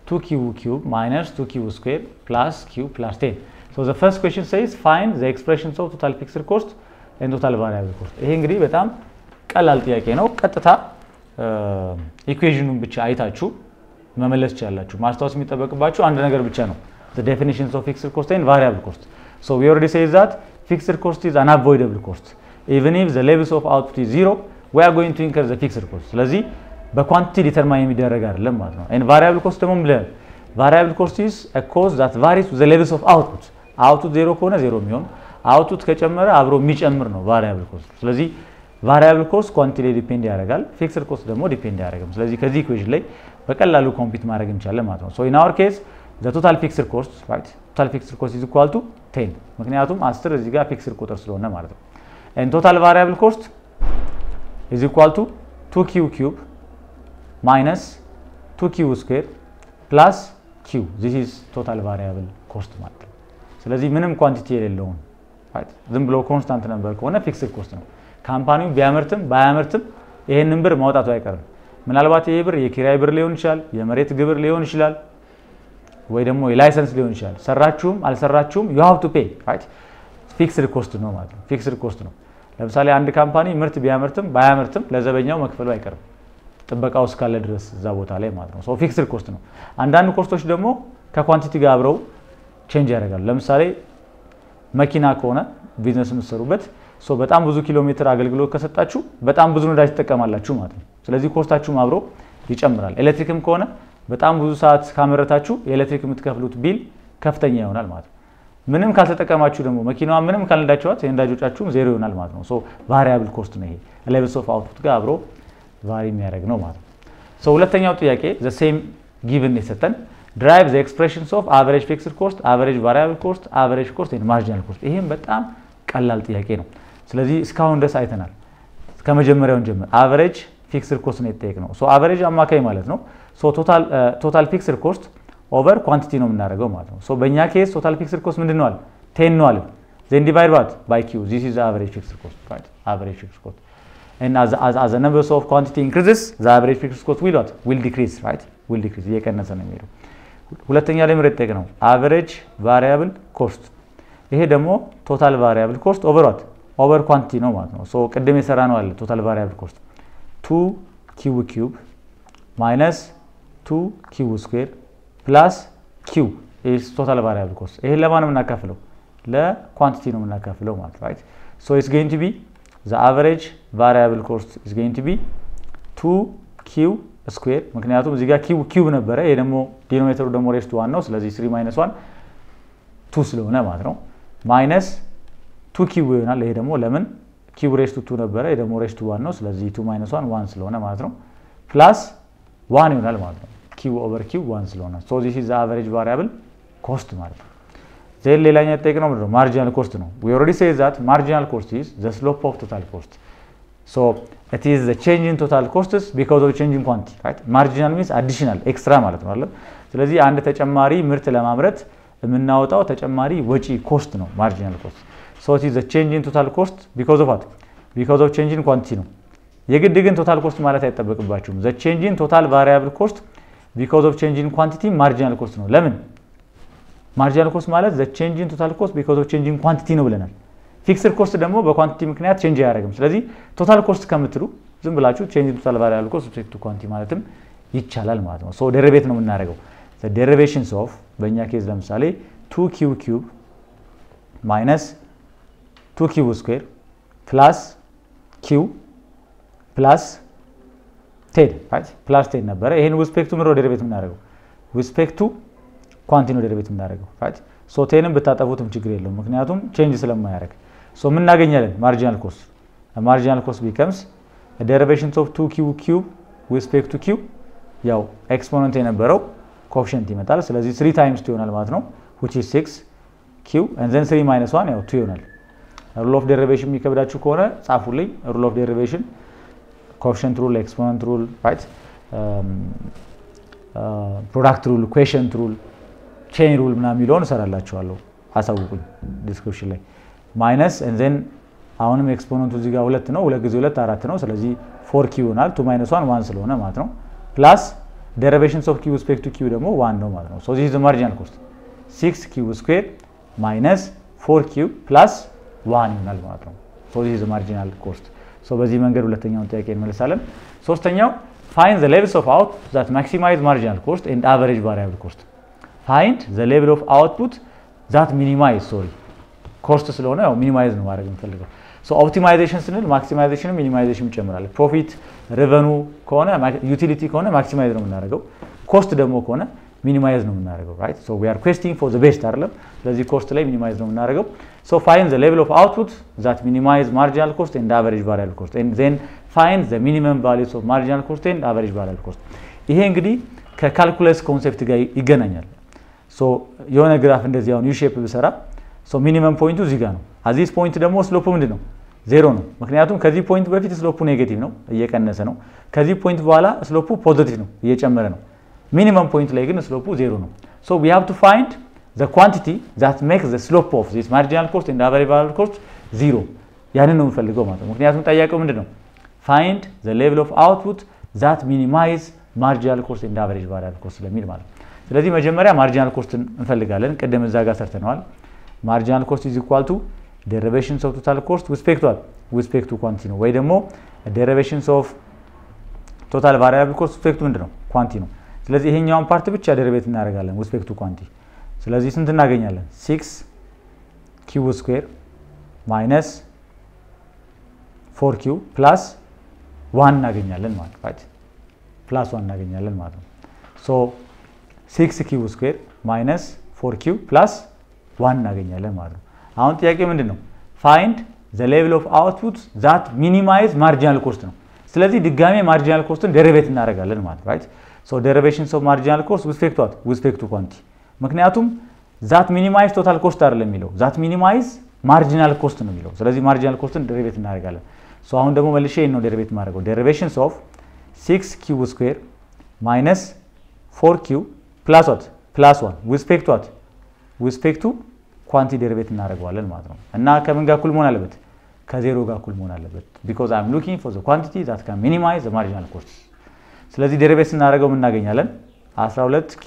2q cube minus 2q square plus q plus 10 so the first question says find the expressions of total fixed cost and total variable cost ይሄ እንግዲህ በጣም ቀላል ጥያቄ ነው ቀጥታ ኢኩዌሽኑን ብቻ አይታችሁ መመለስ ይችላልላችሁ ማስተዋወስ የሚጠበቅባችሁ አንድ ነገር ብቻ ነው the definitions of fixed cost and variable cost so we already say that fixed cost is unavoidable cost even if the levels of output is zero we are going to incur the fixed cost ስለዚህ በኳንቲቲ ዲተርማይን የሚደረግ አይደለም ማለት ነው and variable cost ደግሞ ብለን variable cost is a cost that varies with the levels of output output zero ከሆነ zero የሚሆን output ከጨመረ አብሮ የሚጨምር ነው variable cost ስለዚህ variable cost quantity ላይ ዲፔንድ ያደርጋል fixed cost ደግሞ ዲፔንድ ያደርጋል ስለዚህ ከዚህ ኢኩዌሽን ላይ በቀላሉ ኮምፒት ማድረግ እንችላለን ማለት ነው so in our case the total fixed cost right total fixed cost is equal to 10 ምክንያቱም 10 እዚህ ጋር fixed ቁጥር ስለሆነ ማለት ነው and total variable cost is equal to 2q cube minus 2q square plus q this is total variable cost ማለት ነው ስለዚህ ምንም ኳንቲቲ የሌለውን right ዝም ብሎ ኮንስታንት ነበር ከሆነ ፊክስድ ኮስት ነው ካምፓኒው ቢያመርትም ባያመርትም ይሄንን ብር ማውጣቱ አይቀርም ምናልባት ይሄ ብር የኪራይ ብር ሊሆን ይችላል የመሬት ግብር ሊሆን ይችላል ወይ ደግሞ የላይሰንስ ሊሆን ይችላል ሰራችሁም አልሰራችሁም you have to pay right ፊክስድ ኮስት ነው ማለት ነው ፊክስድ ኮስት ነው ለምሳሌ አንድ ካምፓኒ ምርት ቢያመርትም ባያመርትም ለዘበኛው መክፈሉ አይቀርም ጥበቃው እስካለ ድረስ እዛ ቦታ ላይ ማለት ነው ሶ ፊክስድ ኮስት ነው አንዳንድ ኮስቶች ደግሞ ከኳንቲቲ ጋር አብረው ቼንጅ ያደርጋሉ ለምሳሌ መኪና ከሆነ ቢዝነስ የምትሰሩበት ሶ በጣም ብዙ ኪሎ ሜትር አገልግሎት ከሰጣችሁ በጣም ብዙ ነዳጅ ተጠቀማላችሁ ማለት ነው ስለዚህ ኮስታችሁም አብሮ ይጨምራል ኤሌክትሪክም ከሆነ በጣም ብዙ ሰዓት ካመረታችሁ የኤሌክትሪክ የምትከፍሉት ቢል ከፍተኛ ይሆናል ማለት ነው ምንም ካልተጠቀማችሁ ደግሞ መኪናዋ ምንም ካልነዳችኋት የነዳጆቻችሁም ዜሮ ይሆናል ማለት ነው ሶ ቫሪያብል ኮስት ነው ይሄ ሌቭልስ ኦፍ አውትፑት ጋር አብሮ ቫሪ የሚያደርግ ነው ማለት ነው ሶ ሁለተኛው ጥያቄ the same given የሰጠን drive the expressions of average fixed cost average variable cost average cost and marginal cost ይሄም በጣም ቀላል ጥያቄ ነው ስለዚህ እስካሁን ድረስ አይተናል ከመጀመሪያው ጀምር average fixed cost ነው የተጠየቅነው ሶ average አማካይ ማለት ነው ሶ total fixed cost over quantity ነው የምናደርገው ማለት ነው ሶ በእኛ ኬስ total fixed cost ምንድነው አለ 10 ነው አለ then divide what by q this is the average fixed cost right average fixed cost and as the numbers of quantity increases the average fixed cost will decrease right will decrease እየቀነሰ ነው የሚሄደው ሁለተኛ ላይ ምርጥ ጠቅ ነው average variable cost ይሄ ደግሞ total variable cost over what over quantity ነው ማለት ነው ሶ ቅድም የሰራ ነው አለ total variable cost 2q cube minus 2q square plus q is total variable cost ይሄ ለማን ነው የምናካፍለው ለኳንቲቲ ነው የምናካፍለው ማለት right so it's going to be the average variable cost is going to be 2q square ምክንያቱም እዚህ ጋር q ነበረ ይሄ ደግሞ ዲኖሚኔተሩ ደግሞ ሬስ ቱ 1 ነው ስለዚህ 3 minus 1 2 ስለሆነ ማለት ነው minus 2q ይሆናል ይሄ ደግሞ ለምን q ሬስ ቱ 2 ነበረ ይሄ ደግሞ ሬስ ቱ 1 ነው ስለዚህ 2 minus 1 1 ስለሆነ ማለት ነው plus 1 ይሆናል ማለት ነው q over q 1 ስለሆነ so this is the average variable cost ማለት ነው ዘን ሌላኛው ጠይቀነው ምንድነው marginal cost ነው we already said that marginal cost is the slope of total cost so it is the change in total costs because of change in quantity right marginal means additional extra ማለት ነው አይደል ስለዚህ አንድ ተጨማሪ ምርት ለማምረት የምናወጣው ተጨማሪ ወጪ ኮስት ነው marginal cost so it is the change in total cost because of what because of change in quantity ነው የግድ ግን total cost ማለት አይጠበቅባችሁም the change in total variable cost because of change in quantity marginal cost ነው ለምን marginal cost ማለት the change in total cost because of change in quantity ነው ብለናል fixed cost ደግሞ በኳንቲቲ ምክንያት ቼንጅ አያደርግም ስለዚህ total cost ከምትሉ ዝም ብላችሁ change in total variable cost subject to quantity ማለትም ይቻላል ማለት ነው so derivate ነው የምናደርገው the derivations of በእኛ ኬዝ ለምሳሌ 2q cube minus 2q square plus q plus 10 right plus 10 ነበር ይሄን with respect to ምንድነው derivate የምናደርገው with respect to quantity ነው derivate የምናደርገው right so 10ን ብታጠፉትም ችግር የለውም ምክንያቱም change ስለማያደርግ so ምን እናገኛለን marginal cost becomes a derivation of 2q cube with respect to q ያው exponent የነበረው coefficient ይመጣል ስለዚህ 3 times 2 ይሆናል ማለት ነው which is 6q and then 3 minus 1 ያው 2 ይሆናል rule of derivation የሚከብዳችሁ ከሆነ ጻፉልኝ rule of derivation coefficient rule exponent rule right product rule quotient rule chain rule ምናምን የሚለውን እሰራላችኋለሁ አሳውቁኝ ዲስክሪፕሽን ላይ minus and then አሁንም ኤክስፖነንቱ እዚህ ጋር 2 ነው 2 ጊዜ 2 4 ነው ስለዚህ 4q ይሆናል 2 minus 1 1 ስለሆነ ማለት ነው plus derivations of q with respect to q ደግሞ 1 ነው ማለት ነው so this is the marginal cost 6q square minus 4q plus 1 ይሆናል ማለት ነው so this is the marginal cost so በዚህ መንገድ ሁለተኛውን ጥያቄ እንመልሳለን ሶስተኛው find the levels of output that maximize marginal cost and average variable cost find the level of output that minimize cost ስለሆነ ያው ሚኒማይዝ ነው ማድረግ እንፈልገው so optimization ስንል ማክሲማይዜሽንም ሚኒማይዜሽንም ይጨምራል profit revenue ከሆነ utility ከሆነ ማክሲማይዝ ነው የምናደርገው cost ደግሞ ከሆነ ሚኒማይዝ ነው የምናደርገው right so we are questing for the best አይደለም ስለዚህ cost ላይ ሚኒማይዝ ነው የምናደርገው so find the level of output that minimize marginal cost and average variable cost and then find the minimum values of marginal cost and average variable cost ይሄ እንግዲህ ከካልኩለስ ኮንሴፕት ጋር ይገናኛል so የሆነ ግራፍ እንደዚህ አሁን u shape ብሰራ so minimum point እዚህ ጋር ነው at this point ደግሞ ስሎፑ ምንድነው 0 ነው ምክንያቱም ከዚህ ፖይንት በፊት ስሎፑ ኔጌቲቭ ነው እየቀነሰ ነው ከዚህ ፖይንት በኋላ ስሎፑ ፖዚቲቭ ነው እየጨመረ ነው ሚኒመም ፖይንት ላይ ግን ስሎፑ 0 ነው so we have to find the quantity that makes the slope of this marginal cost and average variable cost 0 ያንን ነው የምፈልገው ማለት ነው ምክንያቱም ጠያቀው ምንድነው find the level of output that minimize marginal cost and average variable cost ስለሚል ማለት ነው ስለዚህ መጀመሪያ marginal cost እንፈልጋለን ቀደም እዛ ጋር ሰርተናል marginal cost is equal to derivations of total cost with respect to quantity ነው ወይ ደግሞ derivations of total variable cost with respect to ምንድነው quantity ነው ስለዚህ ይሄኛውን ፓርት ብቻ ዴሪቬት እናደርጋለን with respect to quantity ስለዚህ ስንት እናገኛለን 6q square minus 4q plus 1 እናገኛለን ማለት right plus 1 እናገኛለን ማለት ነው so 6q square minus 4q plus 1 እናገኛለን ማለት ነው አሁን ጥያቄ ምንድነው find the level of output that minimize marginal cost ነው ስለዚህ ድጋሜ marginal costን ዴሪቬት እናደርጋለን ማለት right so derivations of marginal cost with respect to quantity ምክንያቱም that minimize total cost አይደለም የሚለው that minimize marginal cost ነው የሚለው ስለዚህ marginal costን ዴሪቬት እናደርጋለን so አሁን ደግሞ መልሼ ነው ዴሪቬት ማድረገው derivations of 6q square minus 4q plus what plus 1 with respect to quantity ዴሪቬት እናደርጋለን ማለት ነው እና ከምን ጋር እኩል መሆን አለበት ከዜሮ ጋር እኩል መሆን አለበት because I am looking for the quantity that can minimize the marginal cost ስለዚህ ዴሪቬት እናደርገው ምን እናገኛለን 12q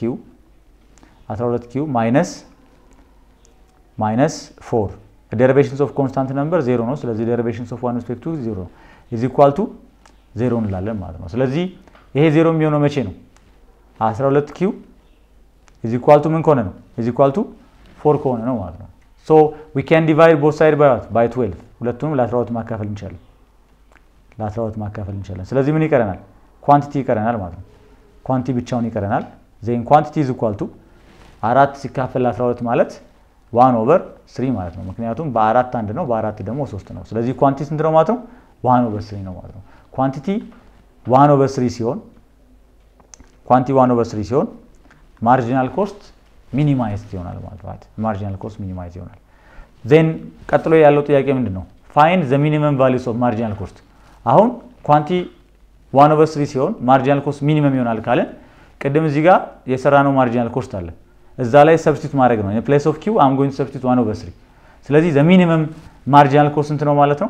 minus 4 derivations of constant number 0 ነው ስለዚህ derivations of 1 respect to 0 is equal to 0 እንላለን ማለት ነው ስለዚህ ይሄ 0 የሚሆነው መቼ ነው 12q is equal to ምን ከሆነ ነው is equal to 4 ከሆነ ነው ማለት ነው so we can divide both sides by what by 12 ሁለቱንም ለ12 ማካፈል እንችላለን ስለዚህ ምን ይቀረናል ኳንቲቲ ይቀረናል ማለት ነው ኳንቲቲ ብቻውን ይቀረናል then quantity is equal to 4 ሲካፈል 12 ማለት 1/3 ማለት ነው ምክንያቱም በ4 1 ነው በ4 ደግሞ 3 ነው ስለዚህ ኳንቲቲ ስንት ነው ማለት ነው 1/3 ነው ማለት ነው ኳንቲቲ 1/3 ሲሆን ማርጂናል ኮስት ሚኒማይዝድ ይሆናል ማለት ነው ማርጂናል ኮስት ሚኒማይዝ ይሆናል then ቀጥሎ ያለው ጥያቄ ምንድነው find the minimum values of marginal cost አሁን ኳንቲቲ 1/3 ሲሆን ማርጂናል ኮስት ሚኒመም ይሆናል ካለን ቀደም እዚህ ጋር የሰራነው ማርጂናል ኮስት አለ እዛ ላይ ሰብስቲት ማድረግ ነው in place of q I'm going to substitute 1/3 ስለዚህ the minimum marginal cost እንት ነው ማለት ነው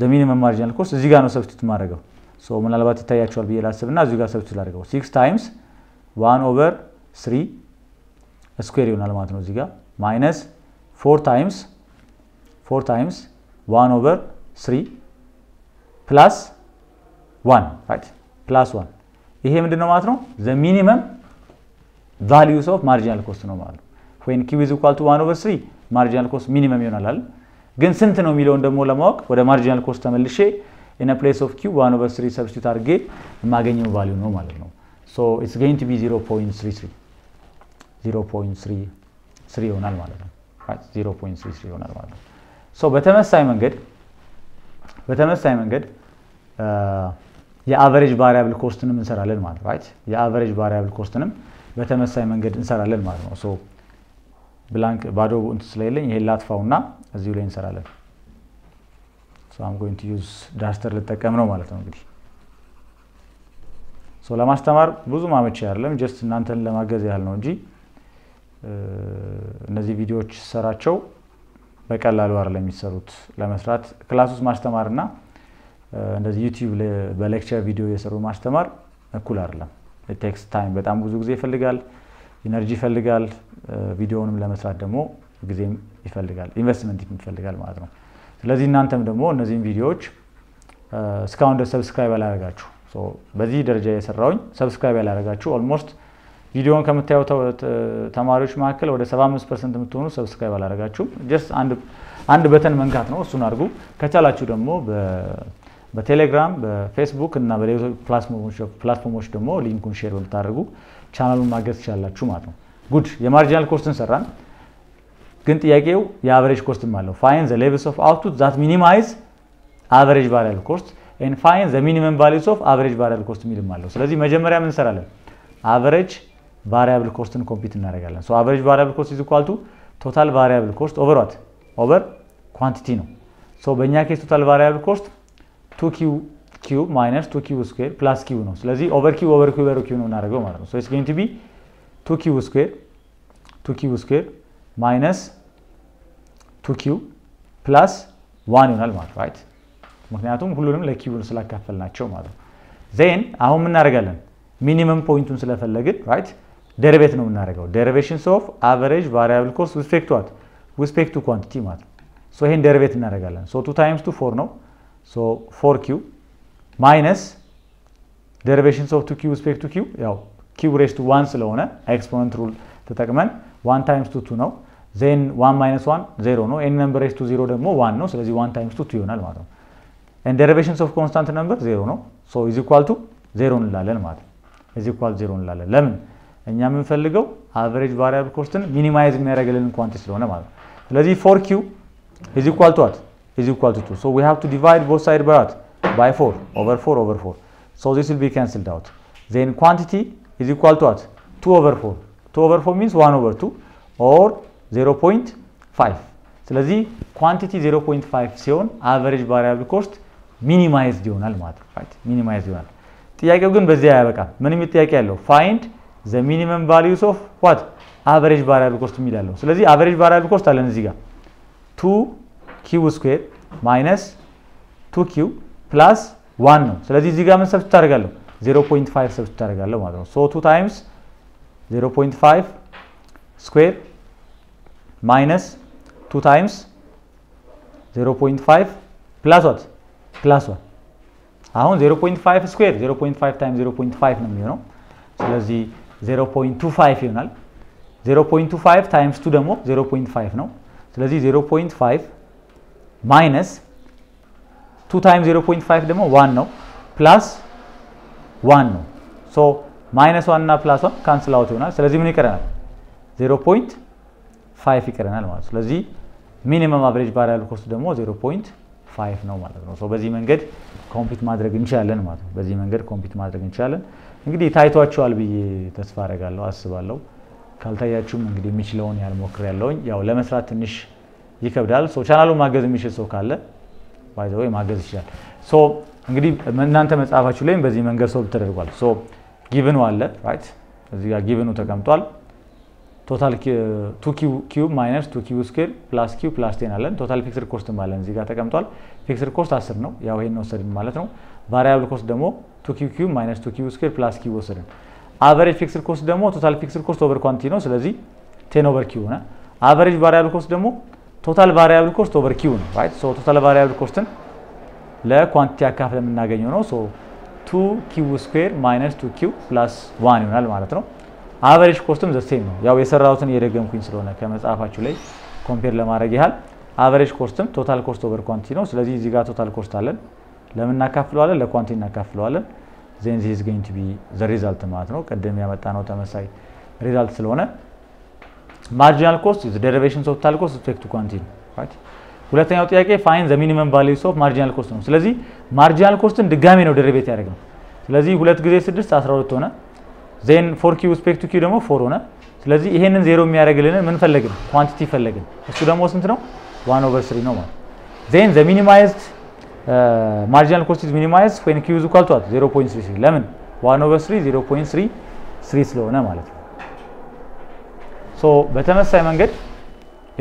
the minimum marginal cost እዚህ ጋር ነው ሰብስቲት ማድረገው so ምናልባት ይታያችኋል ብዬ ላስብና እዚህ ጋር ሰብስቲት አድርገው 6 times 1/3 ስኩዌር ይሆናል ማለት ነው እዚህ ጋር minus 4 times 1/3 plus 1 right plus 1 ይሄ ምንድነው ማለት ነው the minimum values of marginal cost ነው ማለት ነው when q is equal to 1/3 marginal cost minimum ይሆናል ግን ስንት ነው የሚለውን ደግሞ ለማወቅ ወደ marginal cost ተመልሼ in a place of q 1/3 substitute አድርጌ የማገኘው ቫልዩ ነው ማለት ነው so it's going to be 0.33 ይሆናል ማለት ነው right 0.33 ይሆናል ማለት ነው so በተመሳሳይ መንገድ የአቨሬጅ ቫሪያብል ኮስትንም እንሰራለን ማለት ነው right የአቨሬጅ ቫሪያብል ኮስትንም በተመሳሳይ መንገድ እንሰራለን ማለት ነው so ብላንክ ባዶ እንት ስለሌለኝ ይሄ ላጥፋውና እዚሁ ላይ እንሰራለን so I'm going to use ዳስተር ልጠቀም ነው ማለት ነው እንግዲህ so ለማስተማር ብዙ ማመቻ አይደለም just እናንተን ለማገዝ ያህል ነው እንጂ እነዚህ ቪዲዮዎች ሰራቸው በቀላሉ አይደለም የሚሰሩት ለመስራት ክላስ ውስጥ ማስተማርና እንደዚህ ዩቲዩብ በሌክቸር ቪዲዮ የሰሩ ማስተማር እኩል አይደለም it takes time በጣም ብዙ ጊዜ ይፈልጋል ኢነርጂ ይፈልጋል ቪዲዮውንም ለመስራት ደግሞ ጊዜም ይፈልጋል ኢንቨስትመንት ይፈልጋል ማለት ነው ስለዚህ እናንተም ደግሞ እነዚህን ቪዲዮዎች እስካሁን ድረስ ሰብስክራይብ አላደረጋችሁ so በዚህ ደረጃ የሰራውኝ ሰብስክራይብ ያላደረጋችሁ almost ቪዲዮውን ከምታዩ ተማሪዎች መካከል ወደ 75% የምትሆኑ ሰብስክራይብ አላደረጋችሁ just አንድ በተን መንካት ነው እሱን አድርጉ ከቻላችሁ ደግሞ በቴሌግራም በፌስቡክ እና በሌሎች ፕላትፎርሞች ደግሞ ሊንኩን ሼር ብታደርጉ ቻናሉን ማገዝ ይችላልላችሁ ማለት ነው ጉድ የማርጂናል ኮስትን ሰራን ግን ጥያቄው የአቨሬጅ ኮስትም አለው find the levels of output that minimize average variable cost and find the minimum values of average variable cost የሚልም አለው ስለዚህ መጀመሪያ ምን እንሰራለን average variable costን ኮምፒውት እናደርጋለን so average variable cost is equal to total variable cost over what over quantity ነው so በእኛ ኬስ total variable cost 2q cube minus 2q square plus q ነው ስለዚህ over q ነው እናደርገው ማለት ነው so it's going to be 2q square 2q square minus 2q plus 1 ይሆናል ማለት right ምክንያቱም ሁሉንም ለq ስላካፈልናቸው ማለት ነው then አሁን ምን እናደርጋለን ሚኒመም ፖይንቱን ስለፈለግን right derivate ነው እናደርገው derivations of average variable cost with respect to what with respect to quantity ማለት ነው so ይሄን derivate እናደርጋለን so 2 times 2 4 ነው so 4q minus derivations of 2q with respect to q ያው q raised to 1 ስለሆነ exponent rule ተጠቅመን 1 times 2 2 ነው then 1 minus 1 0 ነው any number raised to 0 ደግሞ 1 ነው ስለዚህ 1 times 2 2 ይሆናል ማለት ነው and derivations of constant number 0 ነው so is equal to 0 እንላለን ማለት ነው is equal to 0 እንላለን ለምን እኛ የምንፈልገው average variable costን minimize የሚያደርግልን ኳንቲቲ ስለሆነ ማለት ነው ስለዚህ 4q is equal to what is equal to 2 so we have to divide both sides by what by 4 over 4 over 4 so this will be cancelled out then quantity is equal to what 2 over 4 2 over 4 means 1 over 2 or 0.5 ስለዚህ quantity 0.5 ሲሆን average variable cost minimized ይሆናል ማለት ነው right minimized ይሆናል ጥያቄው ግን በዚህ አያበቃም ምንም ጥያቄ ያለው find the minimum values of what average variable cost የሚላለው ስለዚህ average variable cost አለን እዚህ ጋር 2q square minus 2q plus 1 ነው ስለዚህ እዚህ ጋር ምን ሰብስቲት ታደርጋለሁ 0.5 ሰብስቲት ታደርጋለሁ ማለት ነው so 2 times 0.5 square minus 2 times 0.5 plus what plus 1 አሁን 0.5 square 0.5 times 0.5 ነው የሚሆነው ስለዚህ 0.25 ይሆናል 0.25 times 2 ደግሞ 0.5 ነው ስለዚህ 0.5 minus 2 times 0.5 ደግሞ 1 ነው plus 1 ነው so minus 1 እና plus 1 cancel out ይሆናል ስለዚህ ምን ይቀረናል 0.5 ይቀረናል ማለት ነው ስለዚህ minimum average variable cost ደግሞ 0.5 ነው ማለት ነው so በዚህ መንገድ ኮምፒት ማድረግ እንችላለን ማለት ነው በዚህ መንገድ ኮምፒት ማድረግ እንችላለን እንግዲህ ታይቷቸዋል ብዬ ተስፋ አደርጋለሁ አስባለሁ ካልታያችሁም እንግዲህ የሚችለውን ያህል ሞክሬያለሁኝ ያው ለመስራት ትንሽ ይከብዳል ሶ ቻናሉን ማገዝ የሚችል ሰው ካለ ባይ ዘ ወይ ማገዝ ይችላል ሶ እንግዲህ እናንተ መጻፋችሁ ላይ በዚህ መንገድ ሶልቭ ተደርጓል ሶ ጊቭኑ አለ ራይት እዚህ ጋር ጊቭኑ ተቀምጧል ቶታል 2q cube minus 2q square plus q plus 10 አለን ቶታል ፊክስድ ኮስት ማለት እዚህ ጋር ተቀምጧል ፊክስድ ኮስት 10 ነው ያው ይሄን ወሰድን ማለት ነው ቫሪያብል ኮስት ደግሞ 2q cube minus 2q square plus q ወሰድን አቨሬጅ ፊክስድ ኮስት ደግሞ ቶታል ፊክስድ ኮስት ኦቨር ኳንቲቲ ነው ስለዚህ 10 ኦቨር q ሆነ አቨሬጅ ቫሪያብል ኮስት ደግሞ ቶታል ቫሪያብል ኮስት ኦቨር q ነው ራይት ሶ ቶታል ቫሪያብል ኮስትን ለኳንቲቲ አካፍለን የምናገኘው ነው ሶ 2q square minus 2q plus 1 ይሆናል ማለት ነው አቨሬጅ ኮስትም ዘ ሴም ነው ያው የሰራሁትን እየደገምኩኝ ስለሆነ ከመጻፋችሁ ላይ ኮምፔር ለማድረግ ይላል አቨሬጅ ኮስትም ቶታል ኮስት ኦቨር ኳንቲቲ ነው ስለዚህ እዚህ ጋር ቶታል ኮስት አለን ለምን እናካፍለዋለን ለኳንቲቲ እናካፍለዋለን then this is going to be the result ማለት ነው ቀደም ያመጣነው ተመሳሳይ ሪዛልት ስለሆነ marginal cost is the derivation of total cost with respect to quantity right ሁለተኛው ጥያቄ find the minimum values of marginal cost ነው ስለዚህ marginal costን ድጋሜ ነው ደሪቬት ያደርገው ስለዚህ 2 ጊዜ 6 12 ሆነ then 4q respect to q ደግሞ 4 ሆነ ስለዚህ ይሄንን 0 የሚያደርግልን ምን ፈለግን ኳንቲቲ ፈለግን እሱ ደግሞ ስንት ነው 1/3 ነው ማለት then the minimized marginal cost is minimized when q is equal to 0.33 ለምን 1/3 0.33 ስለሆነ ማለት ነው so በተመሳሳይ መንገድ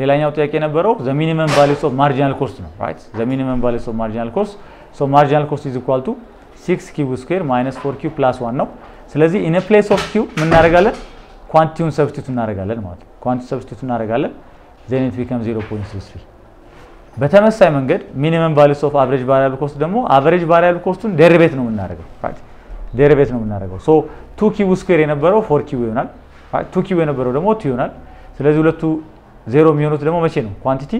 ሌላኛው ጥያቄ ነበረው the minimum values of marginal cost ነው right the minimum values of marginal cost so marginal cost is equal to 6q square minus 4q plus 1 ነው ስለዚህ in a place of q ምን እናደርጋለን ኳንቲቲውን ሰብስቲቱት እናደርጋለን ማለት ነው ኳንቲቲ ሰብስቲቱት እናደርጋለን then it becomes 0.33 በተመሳሳይ መንገድ minimum values of average variable cost ደግሞ average variable costን ዴሪቬት ነው የምናደርገው right ዴሪቬት ነው የምናደርገው so 2q square የነበረው 4q ይሆናል right 2q የነበረው ደግሞ 2 ይሆናል ስለዚህ ሁለቱ 0 የሚሆኑት ደግሞ መቼ ነው ኳንቲቲ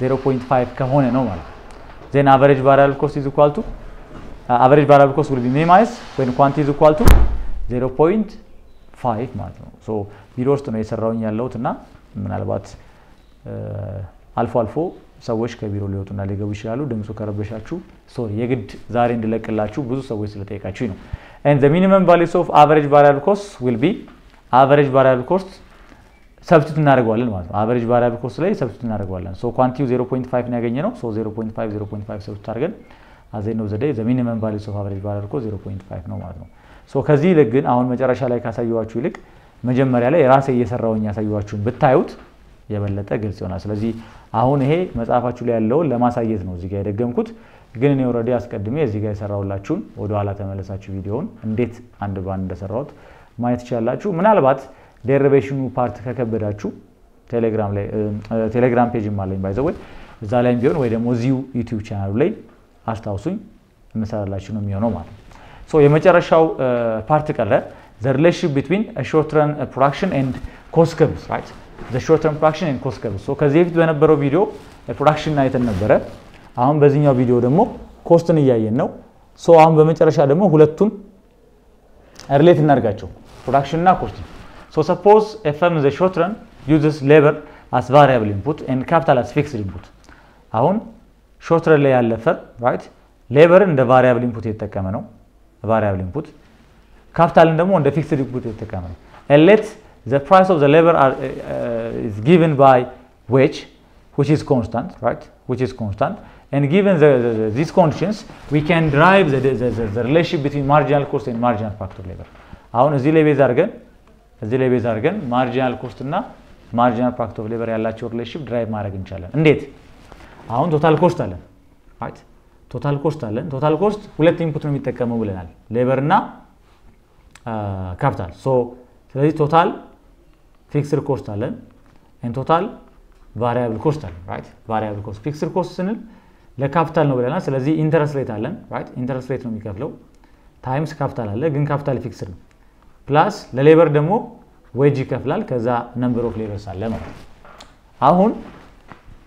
0.5 ከሆነ ነው ማለት ነው then average variable cost is equal to average variable cost will be minimized when quantity is equal to 0.5 ማለት ነው so ቢሮ ውስጥ ነው የሰራውኝ ያለውትና ምናልባት አልፎ አልፎ ሰዎች ከቢሮ ሊወጡና ሊገቡ ይችላሉ ድምፁ ከረበሻችሁ ሶሪ የግድ ዛሬ እንድለቅላችሁ ብዙ ሰዎች ስለጠየቃችሁ ነው and the minimum values of average variable cost will be average variable cost ሰብስቲቱት እናደርጋለን ማለት ነው average variable cost ላይ ሰብስቲቱት እናደርጋለን so ኳንቲቲው 0.5 ነው ያገኘነው so 0.5 ሰብስቲቱት አድርገን as I know the day the minimum values of average variable cost 0.5 ነው ማለት ነው so ከዚህ ይልቅ ግን አሁን መጨረሻ ላይ ካሳየዋችሁ ይልቅ መጀመሪያ ላይ ራሴ እየሰራውኝ ያሳዩዋችሁን ብታዩት የበለጠ ግልጽ ይሆናል ስለዚህ አሁን ይሄ መጽሐፋችሁ ላይ ያለው ለማሳየት ነው እዚህ ጋር የደገምኩት ግን እኔ ኦሬዲ አስቀድሜ እዚህ ጋር የሰራውላችሁን ወደ ኋላ ተመለሳችሁ ቪዲዮውን እንዴት አንድ ባንድ እንደሰራሁት ማየት ይችላልላችሁ ምናልባት ዴሪቬሽኑ ፓርት ከከበዳችሁ ቴሌግራም ፔጅም አለኝ ባይ ዘ ወይ እዛ ላይም ቢሆን ወይ ደግሞ እዚሁ ዩቲዩብ ቻናሉ ላይ አስታውሱኝ እንሰራላችሁ ነው የሚሆነው ማለት ሶ የመጨረሻው ፓርት ቀረ the relationship between a short run production and cost curves right the short term production and cost curves so ከዚህ በፊት በነበረው ቪዲዮ ፕሮዳክሽን አይተን ነበረ አሁን በዚህኛው ቪዲዮ ደግሞ ኮስትን እያየን ነው ሶ አሁን በመጨረሻ ደግሞ ሁለቱን ሪሌት እናርጋቸው production እና cost so suppose a firm in the short run uses labor as variable input and capital as fixed input አሁን short run ላይ ያለ ፈር right labor እንደ variable input የተጠቀመ ነው variable input capital ደግሞ እንደ fixed input የተጠቀመ ነው and let the price of the labor is given by wage which is constant right which is constant and given these conditions we can derive the relationship between marginal cost and marginal factor labor አሁን እዚህ ላይ ቤዝ አድርገን marginal cost እና marginal factor of labor ያላቸው relationship drive ማድረግ እንችላለን እንዴት አሁን total cost አለን right total cost ሁለት ኢንፑት ነው የሚጠቀመው ብለናል labor እና capital so ስለዚህ total fixed cost አለን and total variable cost አለን right variable cost fixed cost ስንል ለካፒታል ነው ብለናል ስለዚህ ኢንተረስት ሬት አለን right ኢንተረስት ሬት ነው የሚከፍለው ታይምስ ካፒታል አለ ግን ካፒታል ፊክስድ ነው ፕላስ ለሌበር ደግሞ ዌጅ ይከፍላል ከዛ ነምበር ኦፍ ሌበርስ አለ ማለት አሁን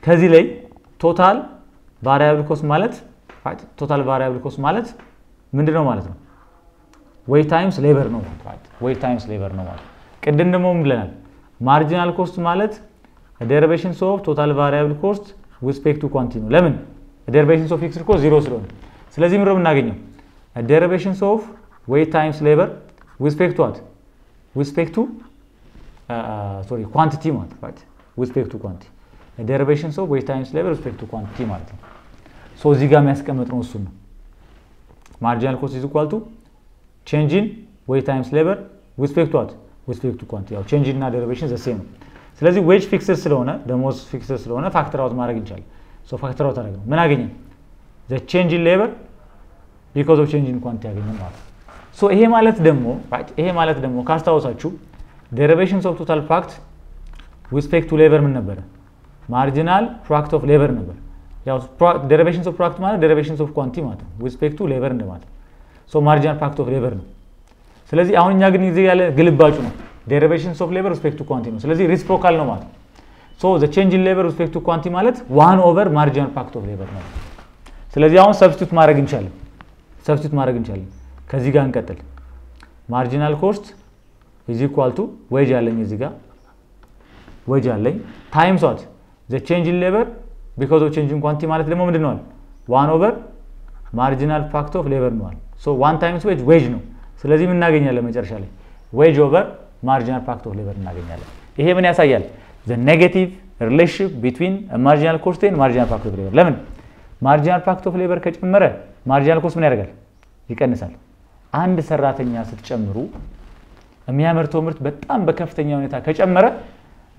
ከዚህ ላይ ቶታል ቫሪያብል ኮስት ማለት right ቶታል ቫሪያብል ኮስት ማለት ምንድነው ማለት ነው ዌጅ ታይምስ ሌበር ነው right ዌጅ ታይምስ ሌበር ነው ማለት ቅድም ደግሞ ምን ብለናል ማርጂናል ኮስት ማለት derivation of total variable cost with respect to quantity ነው ለምን derivation of fixed cost 0 ስለሆነ ስለዚህ ምንድነው የምናገኘው derivation of weight times labor with respect to what with respect to quantity ማለት right with respect to quantity derivation of weight times labor with respect to quantity ማለት ነው ሶ እዚህ ጋር የሚያስቀምጥ ነው እሱ ነው marginal cost is equal to change in weight times labor with respect to what with respect to quantity ያው change in እና derivation the same ስለዚህ ዌጅ ፊክስድ ስለሆነ ደሞዝ ፊክስድ ስለሆነ ፋክተር አውት ማድረግ እንችላለን ሶ ፋክተር አውት አደረግን ምን አገኘን the change in labor because of change in quantity አገኘን ማለት ሶ ይሄ ማለት ደግሞ ካስታውሳችሁ derivations of total product with respect to labor ምን ነበር marginal product of labor ነበር ያው derivations of product ማለት derivations of quantity ማለት with respect to labor እንደማለት ሶ marginal product of labor ነው ስለዚህ አሁን እኛ ግን እዚህ ያለ ግልባጩ ነው derivations of labor with respect to quantity ነው ስለዚህ reciprocal ነው ማለት so the change in labor with respect to quantity ማለት 1 over marginal factor of labor ነው ስለዚህ አሁን substitute ማድረግ እንችላለን ከዚህ ጋር እንቀጥል marginal cost is equal to wage አለኝ እዚህ ጋር wage አለኝ times what the change in labor because of change in quantity ማለት ደግሞ ምንድነው 1 over marginal factor of labor ነው so 1 times wage ነው ስለዚህ ምን እናገኛለን መጨረሻ ላይ wage over marginal factor of labor እናገኛለን ይሄ ምን ያሳያል the negative relationship between a marginal cost and marginal factor of labor ለምን marginal factor of labor ከጨመረ marginal cost ምን ያደርጋል ይቀንሳል አንድ ሰራተኛ ስትጨምሩ የሚያመርተው ምርት በጣም በከፍተኛ ሁኔታ ከጨመረ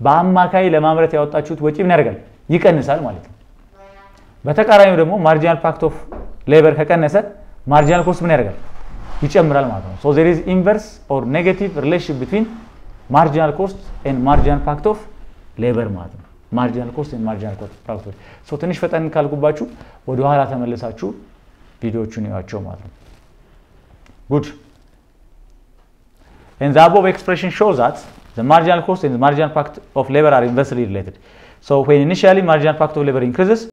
በአማካይ ለማምረት ያወጣችሁት ወጪ ምን ያደርጋል ይቀንሳል ማለት ነው በተቃራኒው ደግሞ marginal factor of labor ከቀነሰ marginal cost ምን ያደርጋል ይጨምራል ማለት ነው so there is inverse or negative relationship between marginal cost and marginal factor of labor ማለት ነው marginal cost and marginal factor so ትንሽ ፈጠን ካልኩባችሁ ወደ ኋላ ተመለሳችሁ ቪዲዮቹን ያዩአቸው ማለት ነው good and the above expression shows that the marginal cost and the marginal factor of labor are inversely related so when initially marginal factor of labor increases